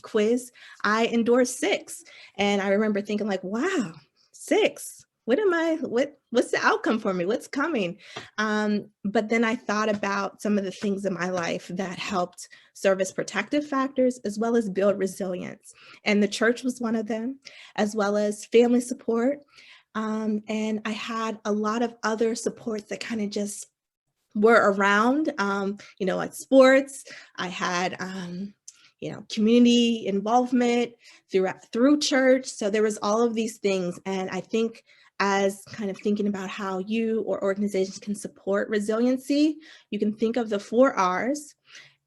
quiz, I endorsed 6. And I remember thinking like, wow, 6. What's the outcome for me? What's coming? But then I thought about some of the things in my life that helped serve as protective factors as well as build resilience. And the church was one of them, as well as family support. And I had a lot of other supports that kind of just were around, at sports. I had, community involvement through church. So there was all of these things. And I think as kind of thinking about how you or organizations can support resiliency, you can think of the 4 R's.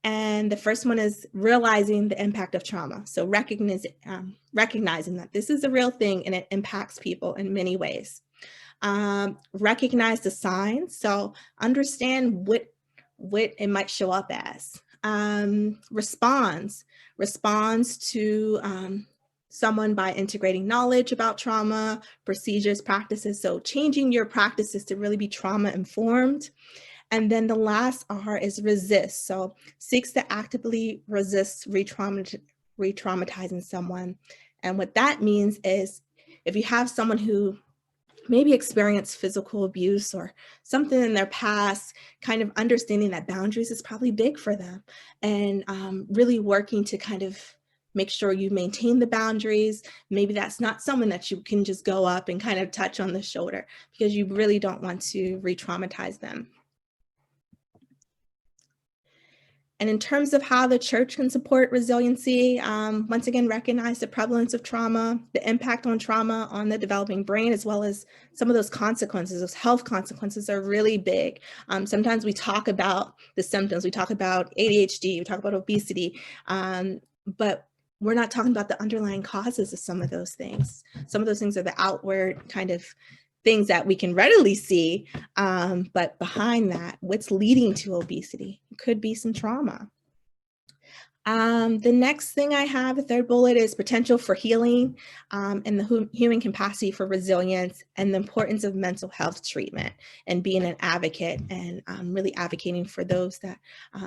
And the first one is realizing the impact of trauma. So recognizing that this is a real thing and it impacts people in many ways. Recognize the signs. So understand what it might show up as. Responds to someone by integrating knowledge about trauma, procedures, practices. So changing your practices to really be trauma informed. And then the last R is resist. So seeks to actively resist re-traumatizing someone. And what that means is if you have someone who maybe experienced physical abuse or something in their past, kind of understanding that boundaries is probably big for them, and really working to kind of make sure you maintain the boundaries. Maybe that's not someone that you can just go up and kind of touch on the shoulder because you really don't want to re-traumatize them. And in terms of how the church can support resiliency, once again, recognize the prevalence of trauma, the impact on trauma on the developing brain, as well as some of those consequences, those health consequences are really big. Sometimes we talk about the symptoms, we talk about ADHD, we talk about obesity, but we're not talking about the underlying causes of some of those things. Some of those things are the outward kind of things that we can readily see, but behind that, what's leading to obesity? It could be some trauma. The next thing I have, the third bullet, is potential for healing and the human capacity for resilience and the importance of mental health treatment and being an advocate and really advocating for those that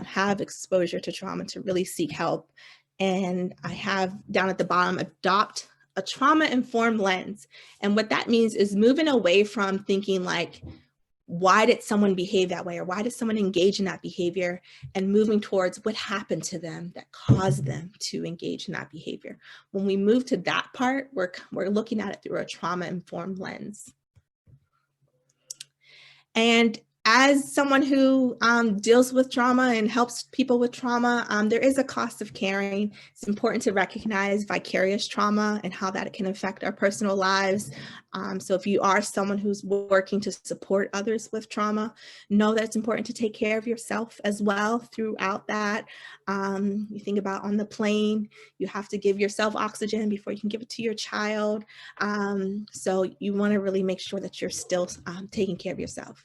have exposure to trauma to really seek help. And I have down at the bottom, adopt a trauma-informed lens. And what that means is moving away from thinking like, why did someone behave that way? Or why did someone engage in that behavior? And moving towards what happened to them that caused them to engage in that behavior. When we move to that part, we're looking at it through a trauma-informed lens. And as someone who deals with trauma and helps people with trauma, there is a cost of caring. It's important to recognize vicarious trauma and how that can affect our personal lives. So if you are someone who's working to support others with trauma, know that it's important to take care of yourself as well throughout that. You think about on the plane, you have to give yourself oxygen before you can give it to your child. So you want to really make sure that you're still taking care of yourself.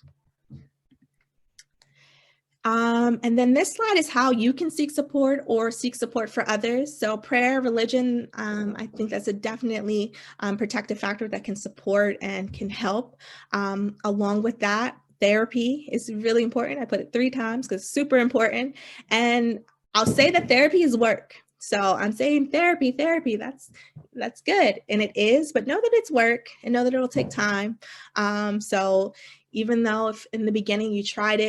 And then this slide is how you can seek support or seek support for others. So prayer, religion, I think that's a definitely protective factor that can support and can help. Along with that, therapy is really important. I put it 3 times because it's super important. And I'll say that therapy is work. So I'm saying therapy, that's good. And it is, but know that it's work and know that it'll take time. So even though if in the beginning you tried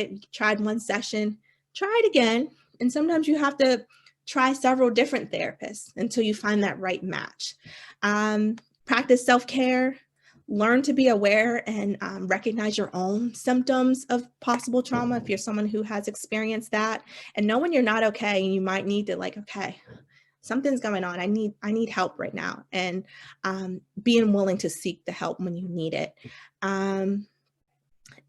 one session, try it again. And sometimes you have to try several different therapists until you find that right match. Practice self-care, learn to be aware and recognize your own symptoms of possible trauma if you're someone who has experienced that. And know when you're not okay and you might need to okay, something's going on. I need help right now. And being willing to seek the help when you need it.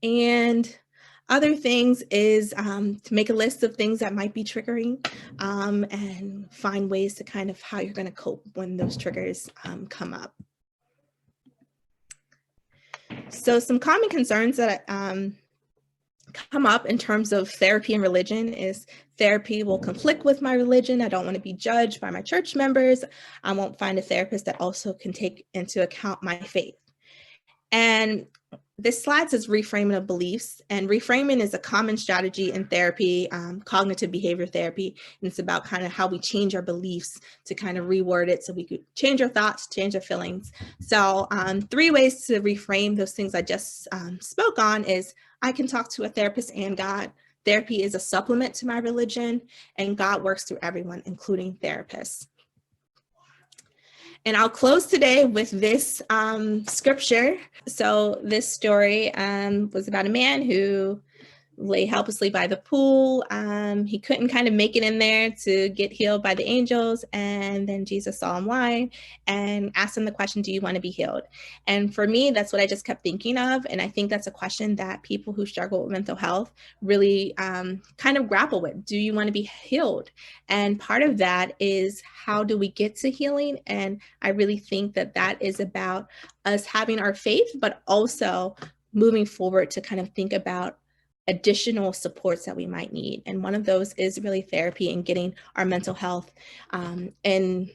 And other things is to make a list of things that might be triggering and find ways to kind of how you're going to cope when those triggers come up. So some common concerns that come up in terms of therapy and religion is therapy will conflict with my religion. I don't want to be judged by my church members. I won't find a therapist that also can take into account my faith. And this slide says reframing of beliefs, and reframing is a common strategy in therapy, cognitive behavior therapy. And it's about kind of how we change our beliefs to kind of reword it so we could change our thoughts, change our feelings. So 3 ways to reframe those things I just spoke on is I can talk to a therapist and God. Therapy is a supplement to my religion, and God works through everyone, including therapists. And I'll close today with this scripture. So this story was about a man who lay helplessly by the pool. He couldn't kind of make it in there to get healed by the angels. And then Jesus saw him lying and asked him the question, do you want to be healed? And for me, that's what I just kept thinking of. And I think that's a question that people who struggle with mental health really kind of grapple with. Do you want to be healed? And part of that is, how do we get to healing? And I really think that that is about us having our faith, but also moving forward to kind of think about additional supports that we might need. And one of those is really therapy and getting our mental health in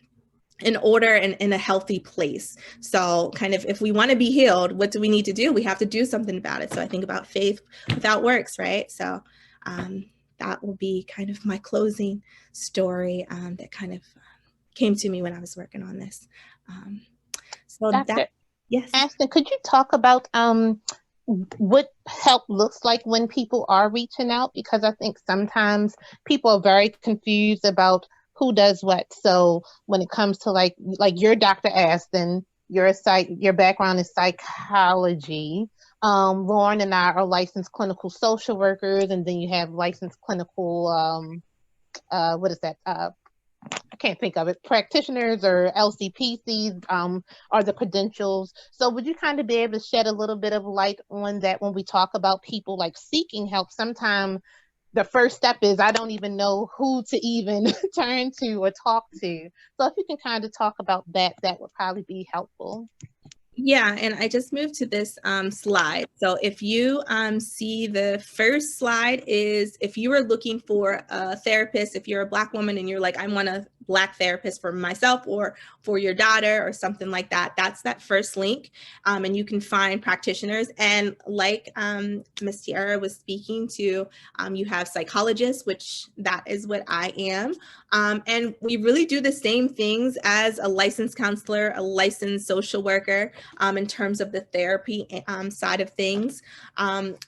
order and in a healthy place. So kind of, if we want to be healed, what do we need to do? We have to do something about it. So I think about faith without works, right? So that will be kind of my closing story that kind of came to me when I was working on this. So Dr. that, yes. Ashton, could you talk about what help looks like when people are reaching out? Because I think sometimes people are very confused about who does what. So when it comes to like your Dr. Ashton, your background is psychology. Lauren and I are licensed clinical social workers, and then you have licensed clinical what is that? I can't think of it, practitioners or LCPCs are the credentials. So would you kind of be able to shed a little bit of light on that when we talk about people like seeking help? Sometimes the first step is, I don't even know who to even turn to or talk to. So if you can kind of talk about that, that would probably be helpful. Yeah, and I just moved to this slide. So if you see, the first slide is, if you are looking for a therapist, if you're a Black woman and you're like, I want a Black therapist for myself or for your daughter or something like that, that's that first link. And you can find practitioners. And like Ms. Tiara was speaking to, you have psychologists, which that is what I am. And we really do the same things as a licensed counselor, a licensed social worker, in terms of the therapy side of things.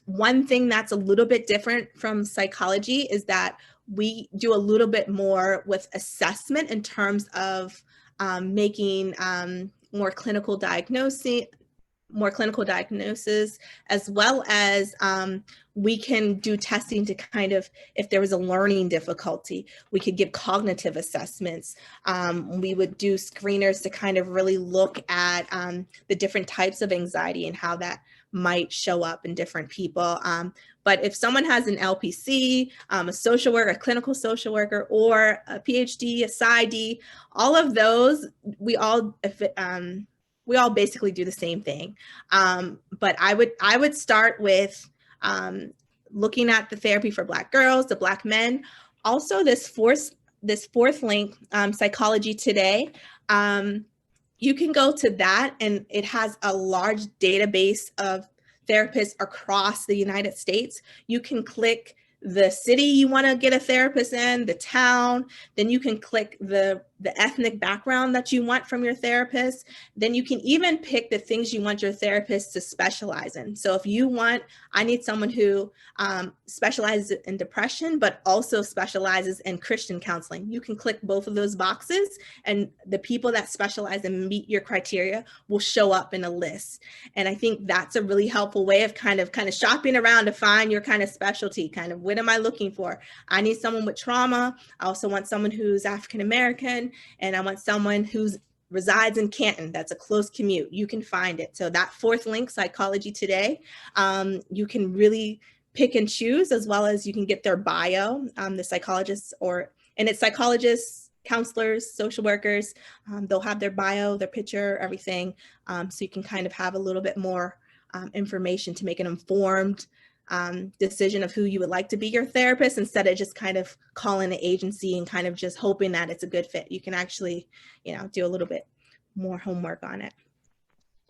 One thing that's a little bit different from psychology is that we do a little bit more with assessment in terms of making more clinical diagnosis, as well as we can do testing to kind of, if there was a learning difficulty, we could give cognitive assessments. We would do screeners to kind of really look at the different types of anxiety and how that might show up in different people. But if someone has an LPC, a social worker, a clinical social worker, or a PhD, a PsyD, all of those, we all basically do the same thing. But I would start with looking at the therapy for Black girls, the Black men. Also, this fourth link, Psychology Today. You can go to that, and it has a large database of therapists across the United States. You can click the city you want to get a therapist in, the town, then you can click the ethnic background that you want from your therapist. Then you can even pick the things you want your therapist to specialize in. So if you want, I need someone who specializes in depression, but also specializes in Christian counseling, you can click both of those boxes, and the people that specialize and meet your criteria will show up in a list. And I think that's a really helpful way of kind of shopping around to find your kind of specialty, kind of, what am I looking for? I need someone with trauma. I also want someone who's African-American, and I want someone who's resides in Canton. That's a close commute. You can find it. So that fourth link, Psychology Today, you can really pick and choose, as well as you can get their bio, the psychologists, and it's psychologists, counselors, social workers. They'll have their bio, their picture, everything. So you can kind of have a little bit more information to make an informed decision of who you would like to be your therapist, instead of just kind of calling the agency and kind of just hoping that it's a good fit. You can actually, do a little bit more homework on it.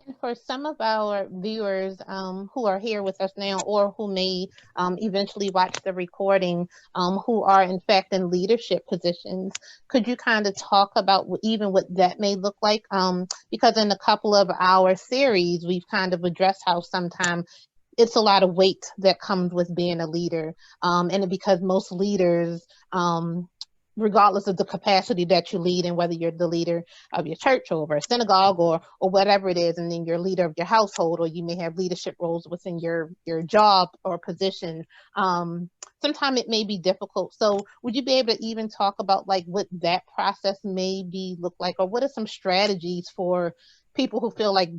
And for some of our viewers who are here with us now, or who may eventually watch the recording, who are in fact in leadership positions, could you kind of talk about even what that may look like? Because in a couple of our series, we've kind of addressed how sometimes it's a lot of weight that comes with being a leader. And because most leaders regardless of the capacity that you lead, and whether you're the leader of your church or over a synagogue or whatever it is, and then you're leader of your household, or you may have leadership roles within your job or position. Sometimes it may be difficult. So would you be able to even talk about like what that process maybe look like, or what are some strategies for people who feel like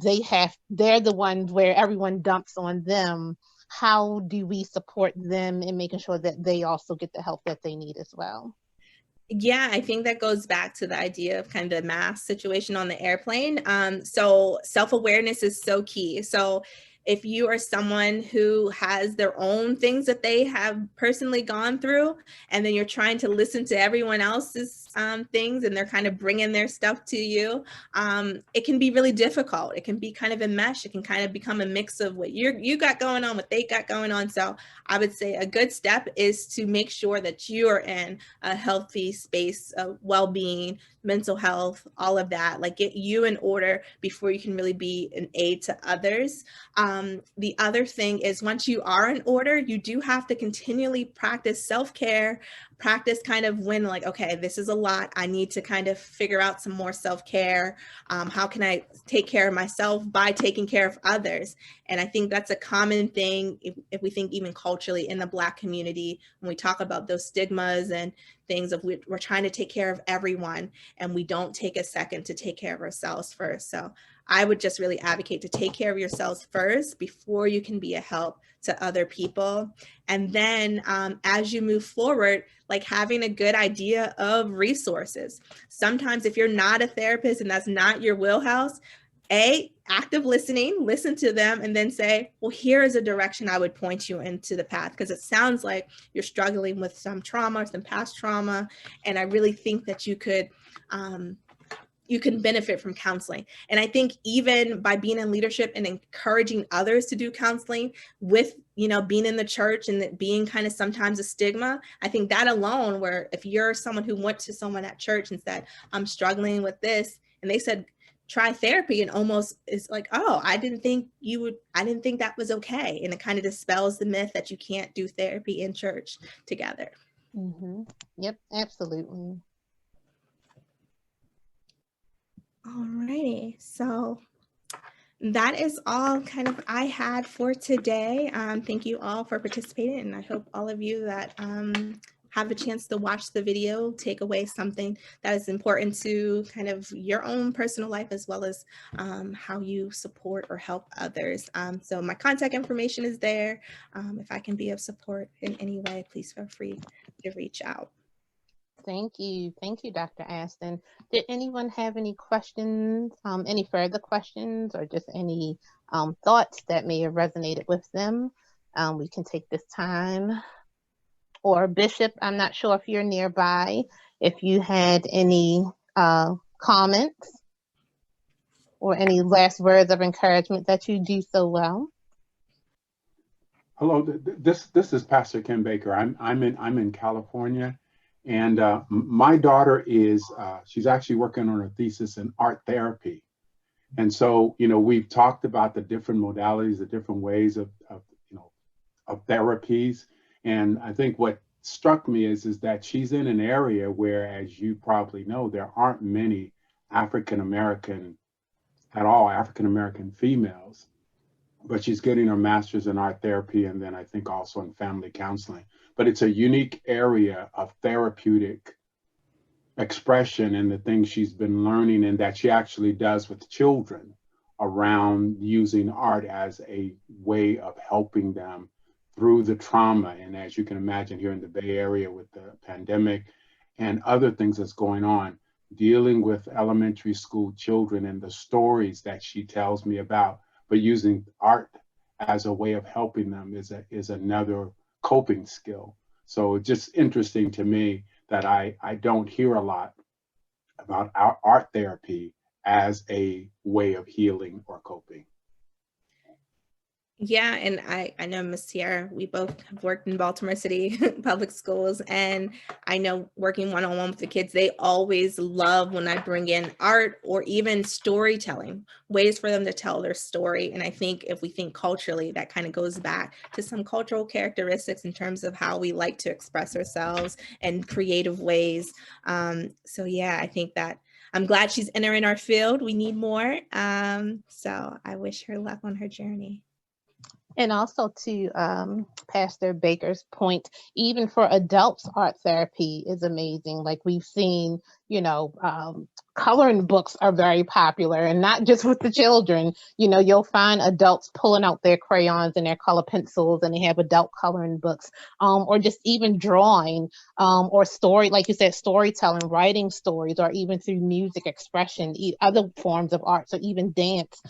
they're the ones where everyone dumps on them? How do we support them in making sure that they also get the help that they need as well? Yeah, I think that goes back to the idea of kind of the mask situation on the airplane. So self-awareness is so key. So if you are someone who has their own things that they have personally gone through, and then you're trying to listen to everyone else's things, and they're kind of bringing their stuff to you, it can be really difficult. It can be kind of a mesh. It can kind of become a mix of what you got going on, what they got going on. So I would say a good step is to make sure that you are in a healthy space of well-being, mental health, all of that. Like, get you in order before you can really be an aid to others. The other thing is, once you are in order, you do have to continually practice self-care, practice kind of when like, okay, this is a lot. I need to kind of figure out some more self-care. How can I take care of myself by taking care of others? And I think that's a common thing if we think even culturally in the Black community, when we talk about those stigmas and things of we're trying to take care of everyone, and we don't take a second to take care of ourselves first. So I would just really advocate to take care of yourselves first before you can be a help to other people. And then as you move forward, like having a good idea of resources. Sometimes if you're not a therapist and that's not your wheelhouse, active listening, listen to them, and then say, well, here is a direction I would point you into the path, because it sounds like you're struggling with some trauma, some past trauma. And I really think that you can benefit from counseling. And I think even by being in leadership and encouraging others to do counseling with, being in the church and it being kind of sometimes a stigma, I think that alone, where if you're someone who went to someone at church and said, I'm struggling with this, and they said, try therapy, and almost is like, oh, I didn't think that was okay. And it kind of dispels the myth that you can't do therapy in church together. Mm-hmm. Yep, absolutely. Alrighty, so that is all kind of I had for today. Thank you all for participating, and I hope all of you that have a chance to watch the video take away something that is important to kind of your own personal life, as well as how you support or help others. So my contact information is there. If I can be of support in any way, please feel free to reach out. Thank you. Thank you, Dr. Aston. Did anyone have any questions, any further questions, or just any thoughts that may have resonated with them? We can take this time. Or Bishop, I'm not sure if you're nearby, if you had any comments or any last words of encouragement that you do so well. Hello, this is Pastor Ken Baker. I'm in California, and my daughter is she's actually working on her thesis in art therapy, and so we've talked about the different modalities, the different ways of therapies, and I think what struck me is that she's in an area where, as you probably know, there aren't many African American females. But she's getting her master's in art therapy, and then I think also in family counseling. But it's a unique area of therapeutic expression and the things she's been learning, and that she actually does with children around using art as a way of helping them through the trauma. And as you can imagine, here in the Bay Area with the pandemic and other things that's going on, dealing with elementary school children and the stories that she tells me about, but using art as a way of helping them is another coping skill. So it's just interesting to me that I don't hear a lot about our art therapy as a way of healing or coping. Yeah, and I know Miss Sierra, we both have worked in Baltimore City public schools, and I know working one-on-one with the kids, they always love when I bring in art or even storytelling, ways for them to tell their story. And I think if we think culturally, that kind of goes back to some cultural characteristics in terms of how we like to express ourselves and creative ways. So yeah, I think that I'm glad she's entering our field. We need more. So I wish her luck on her journey. And also to Pastor Baker's point, even for adults, art therapy is amazing. Like we've seen, coloring books are very popular, and not just with the children. You'll find adults pulling out their crayons and their color pencils, and they have adult coloring books, or just even drawing, or story, like you said, storytelling, writing stories, or even through music expression, other forms of art, so even dance.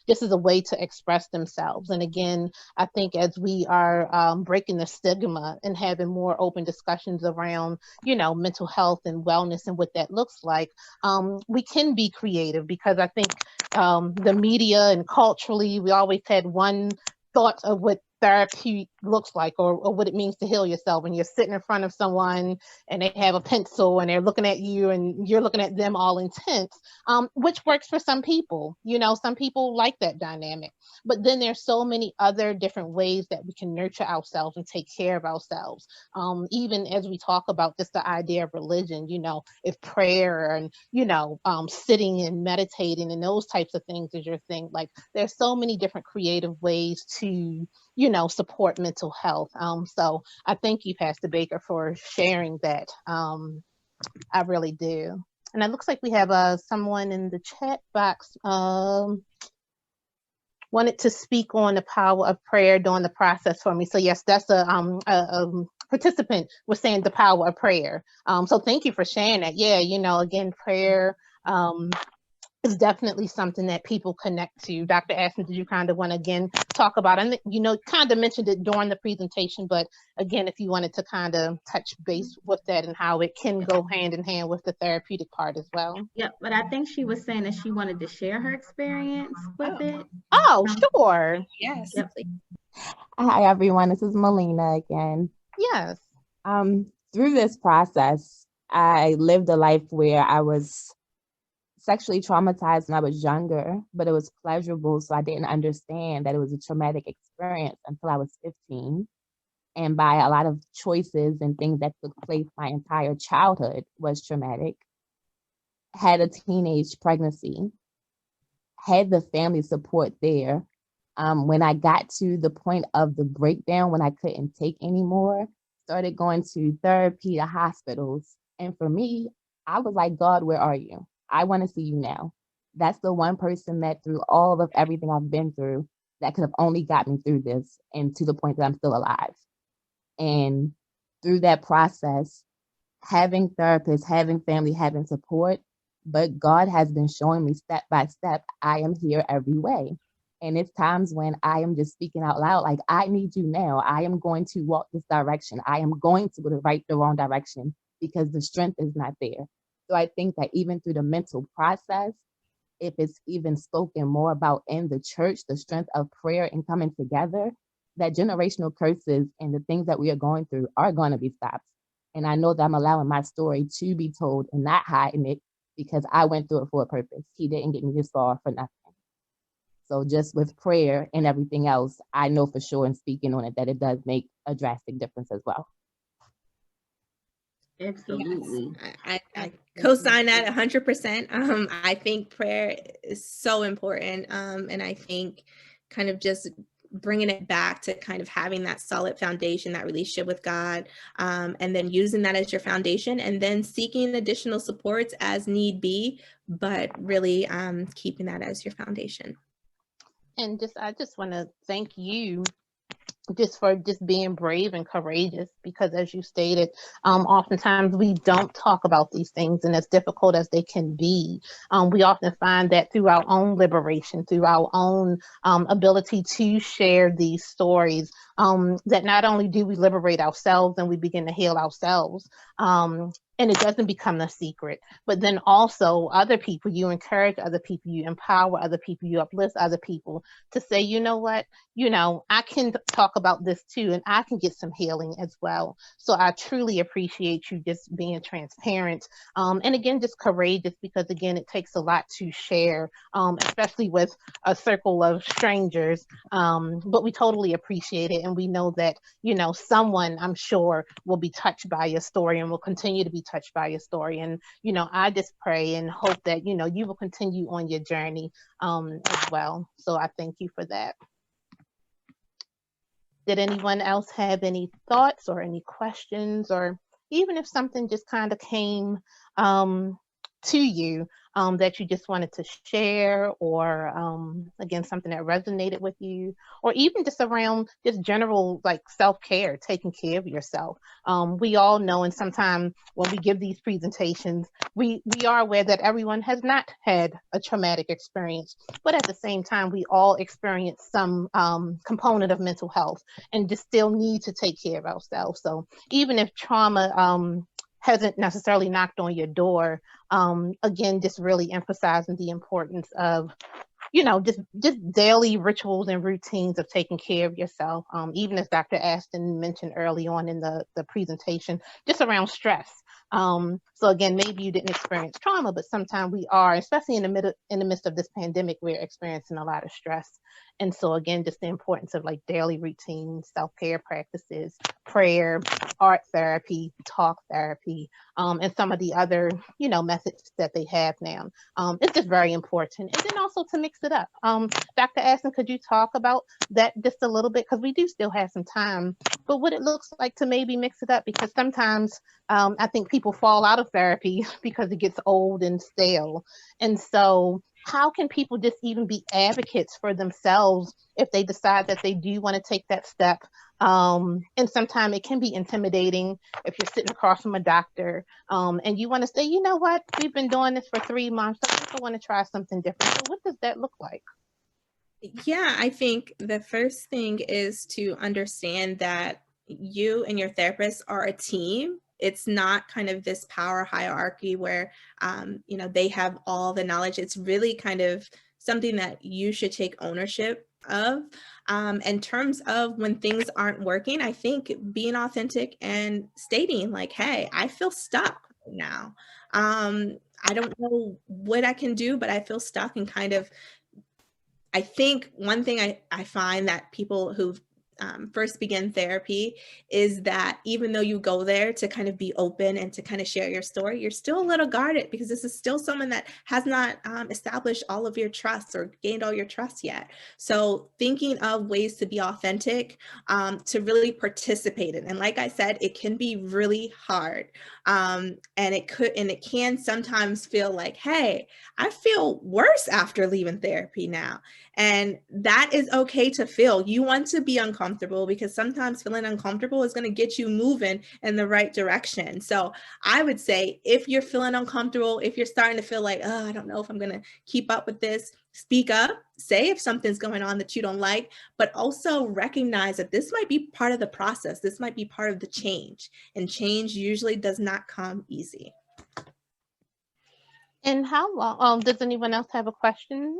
This is a way to express themselves. And again, I think as we are breaking the stigma and having more open discussions around, mental health and wellness and what that looks like, we can be creative, because I think the media and culturally, we always had one thought of what therapy looks like, or what it means to heal yourself. And you're sitting in front of someone and they have a pencil and they're looking at you and you're looking at them, all intense, which works for some people. Some people like that dynamic. But then there's so many other different ways that we can nurture ourselves and take care of ourselves. Even as we talk about just the idea of religion, if prayer and, sitting and meditating and those types of things is your thing, like there's so many different creative ways to, support mental health. So I thank you, Pastor Baker, for sharing that. I really do. And it looks like we have someone in the chat box wanted to speak on the power of prayer during the process for me. So yes, that's a participant was saying the power of prayer. So thank you for sharing that. Yeah, again, prayer is definitely something that people connect to. Dr. Ashton, did you kind of want to again talk about it? And kind of mentioned it during the presentation, but again, if you wanted to kind of touch base with that and how it can go hand in hand with the therapeutic part as well. Yeah, but I think she was saying that she wanted to share her experience with it. Oh, sure. Yes. Yep. Hi, everyone. This is Melina again. Yes. Through this process, I lived a life where I was sexually traumatized when I was younger, but it was pleasurable, so I didn't understand that it was a traumatic experience until I was 15. And by a lot of choices and things that took place my entire childhood was traumatic. Had a teenage pregnancy, had the family support there. When I got to the point of the breakdown, when I couldn't take anymore, started going to therapy, to hospitals. And for me, I was like, God, where are you? I want to see you now. That's the one person that through all of everything I've been through, that could have only got me through this and to the point that I'm still alive. And through that process, having therapists, having family, having support, but God has been showing me step by step, I am here every way. And it's times when I am just speaking out loud, like, I need you now. I am going to walk this direction. I am going to go the wrong direction because the strength is not there. So I think that even through the mental process, if it's even spoken more about in the church, the strength of prayer and coming together, that generational curses and the things that we are going through are going to be stopped. And I know that I'm allowing my story to be told and not hiding it, because I went through it for a purpose. He didn't get me this far for nothing. So just with prayer and everything else, I know for sure in speaking on it that it does make a drastic difference as well. Absolutely. Yes. I co-sign that 100%. I think prayer is so important. And I think kind of just bringing it back to kind of having that solid foundation, that relationship with God, and then using that as your foundation, and then seeking additional supports as need be, but really keeping that as your foundation. And I just want to thank you just for just being brave and courageous, because as you stated, oftentimes we don't talk about these things, and as difficult as they can be, we often find that through our own liberation, through our own ability to share these stories, that not only do we liberate ourselves and we begin to heal ourselves, and it doesn't become a secret. But then also other people, you encourage other people, you empower other people, you uplift other people to say, you know what, I can talk about this too, and I can get some healing as well. So I truly appreciate you just being transparent. And again, just courageous, because again, it takes a lot to share, especially with a circle of strangers. But we totally appreciate it. And we know that, someone, I'm sure, will be touched by your story and will continue to be touched by your story. And, I just pray and hope that, you will continue on your journey as well. So I thank you for that. Did anyone else have any thoughts or any questions, or even if something just kind of came to you that you just wanted to share, or again, something that resonated with you, or even just around just general like self-care, taking care of yourself. We all know, and sometimes when we give these presentations, we are aware that everyone has not had a traumatic experience, but at the same time, we all experience some component of mental health and just still need to take care of ourselves. So even if trauma hasn't necessarily knocked on your door, again, just really emphasizing the importance of, just daily rituals and routines of taking care of yourself. Even as Dr. Ashton mentioned early on in the presentation, just around stress. So again, maybe you didn't experience trauma, but sometimes we are, especially in the midst of this pandemic, we're experiencing a lot of stress. And so again, just the importance of like daily routines, self-care practices, prayer, art therapy, talk therapy, and some of the other, methods that they have now. It's just very important. And then also to mix it up. Dr. Ashton, could you talk about that just a little bit? Because we do still have some time, but what it looks like to maybe mix it up, because sometimes I think people fall out of therapy because it gets old and stale. And so how can people just even be advocates for themselves if they decide that they do want to take that step? And sometimes it can be intimidating if you're sitting across from a doctor and you want to say, you know what, we've been doing this for 3 months. I think I want to try something different. So what does that look like? Yeah, I think the first thing is to understand that you and your therapist are a team. It's not kind of this power hierarchy where, they have all the knowledge. It's really kind of something that you should take ownership of. In terms of when things aren't working, I think being authentic and stating like, hey, I feel stuck now. I don't know what I can do, but I feel stuck, and kind of, I think one thing I find that people who first begin therapy is that even though you go there to kind of be open and to kind of share your story, you're still a little guarded because this is still someone that has not established all of your trust or gained all your trust yet. So thinking of ways to be authentic, to really participate in. And like I said, it can be really hard. And it can sometimes feel like, hey, I feel worse after leaving therapy now. And that is okay to feel. You want to be uncomfortable because sometimes feeling uncomfortable is going to get you moving in the right direction. So I would say if you're feeling uncomfortable, if you're starting to feel like, oh, I don't know if I'm going to keep up with this, speak up, say if something's going on that you don't like, but also recognize that this might be part of the process. This might be part of the change, and change usually does not come easy. And how long, does anyone else have a question?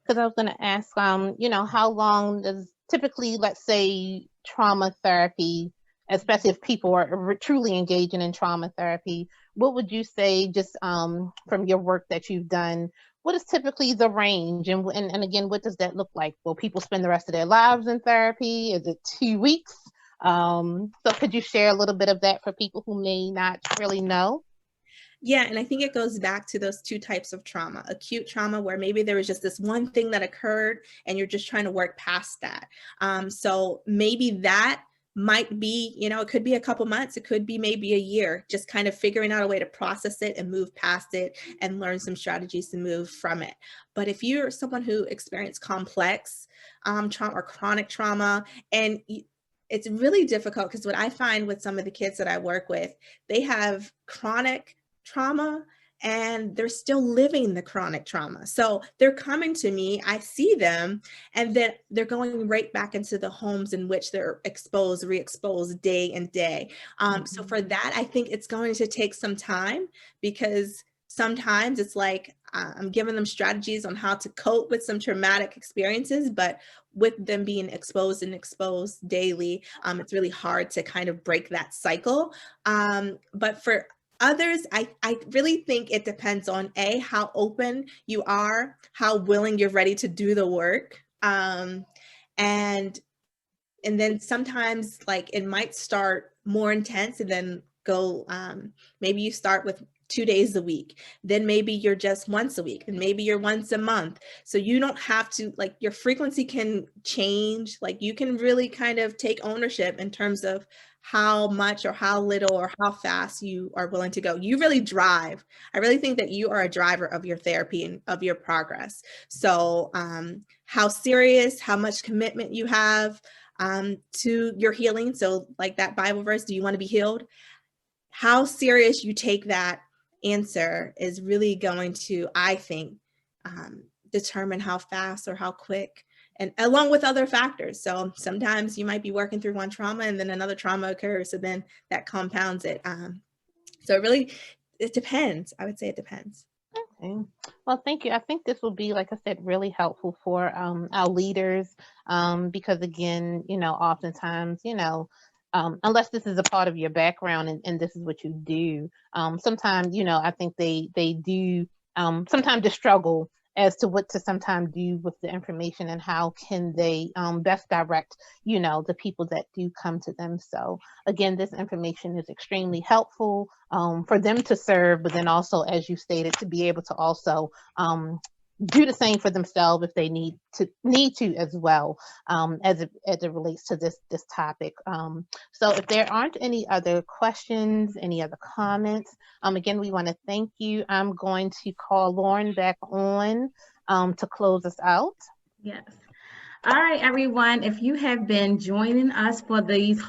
Because I was going to ask, how long does typically, let's say, trauma therapy, especially if people are truly engaging in trauma therapy, what would you say, just from your work that you've done, what is typically the range? And again, what does that look like? Will people spend the rest of their lives in therapy? Is it 2 weeks? So could you share a little bit of that for people who may not really know? Yeah, and I think it goes back to those two types of trauma: acute trauma, where maybe there was just this one thing that occurred and you're just trying to work past that. So maybe that might be, it could be a couple months, it could be maybe a year, just kind of figuring out a way to process it and move past it and learn some strategies to move from it. But if you're someone who experienced complex trauma or chronic trauma, and it's really difficult, because what I find with some of the kids that I work with, they have chronic trauma and they're still living the chronic trauma. So they're coming to me, I see them, and then they're going right back into the homes in which they're exposed, re-exposed day and day. So for that, I think it's going to take some time, because sometimes it's like I'm giving them strategies on how to cope with some traumatic experiences, but with them being exposed and exposed daily, it's really hard to kind of break that cycle. But for others, I really think it depends on how open you are, how willing you're ready to do the work. And then sometimes like it might start more intense and then go, maybe you start with 2 days a week, then maybe you're just once a week, and maybe you're once a month. So you don't have to, like, your frequency can change. Like, you can really kind of take ownership in terms of how much or how little or how fast you are willing to go. You really drive. I really think that you are a driver of your therapy and of your progress. So how serious, how much commitment you have to your healing. So like that Bible verse, do you want to be healed? How serious you take that answer is really going to, I think, determine how fast or how quick, and along with other factors. So sometimes you might be working through one trauma and then another trauma occurs, so then that compounds it. So it depends. I would say it depends. Okay. Well, thank you. I think this will be, like I said, really helpful for our leaders, because again, oftentimes, unless this is a part of your background and this is what you do, sometimes, I think they do sometimes just struggle as to what to sometimes do with the information and how can they best direct, the people that do come to them. So again, this information is extremely helpful for them to serve, but then also, as you stated, to be able to also do the same for themselves if they need to as well, as it relates to this topic. So if there aren't any other questions, any other comments, again, we want to thank you. I'm going to call Lauren back on to close us out. Yes. All right, everyone. If you have been joining us for these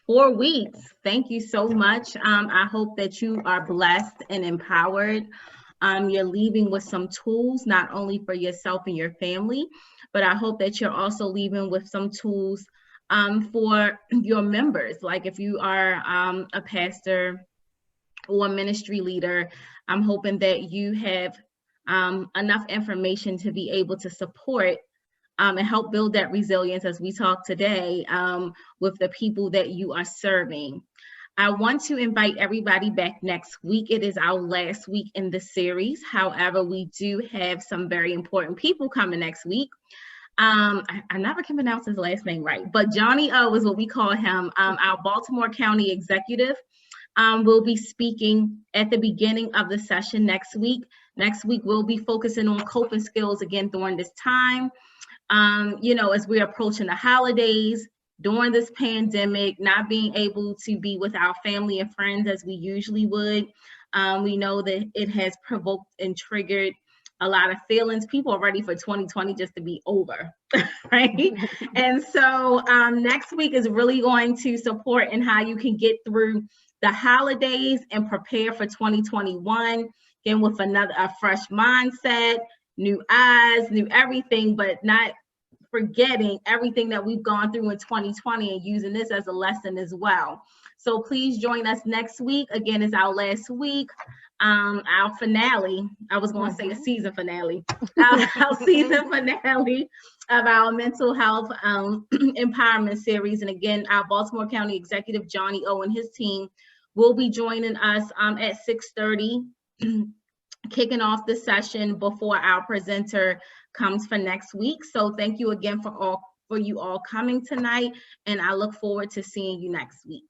4 weeks, thank you so much. I hope that you are blessed and empowered. You're leaving with some tools, not only for yourself and your family, but I hope that you're also leaving with some tools for your members. Like if you are a pastor or a ministry leader, I'm hoping that you have enough information to be able to support and help build that resilience, as we talk today, with the people that you are serving. I want to invite everybody back next week. It is our last week in the series. However, we do have some very important people coming next week. I never can pronounce his last name right, but Johnny O is what we call him. Our Baltimore County executive will be speaking at the beginning of the session next week. Next week, we'll be focusing on coping skills again during this time. As we're approaching the holidays, during this pandemic, not being able to be with our family and friends as we usually would. We know that it has provoked and triggered a lot of feelings. People are ready for 2020 just to be over, right? And so next week is really going to support in how you can get through the holidays and prepare for 2021, again, with a fresh mindset, new eyes, new everything, but not forgetting everything that we've gone through in 2020 and using this as a lesson as well. So please join us next week. Again, it's our last week, our finale. I was going to say a season finale. Our season finale of our mental health empowerment series. And again, our Baltimore County Executive, Johnny O, and his team will be joining us at 6:30, kicking off the session before our presenter comes for next week. So thank you again for you all coming tonight, and I look forward to seeing you next week.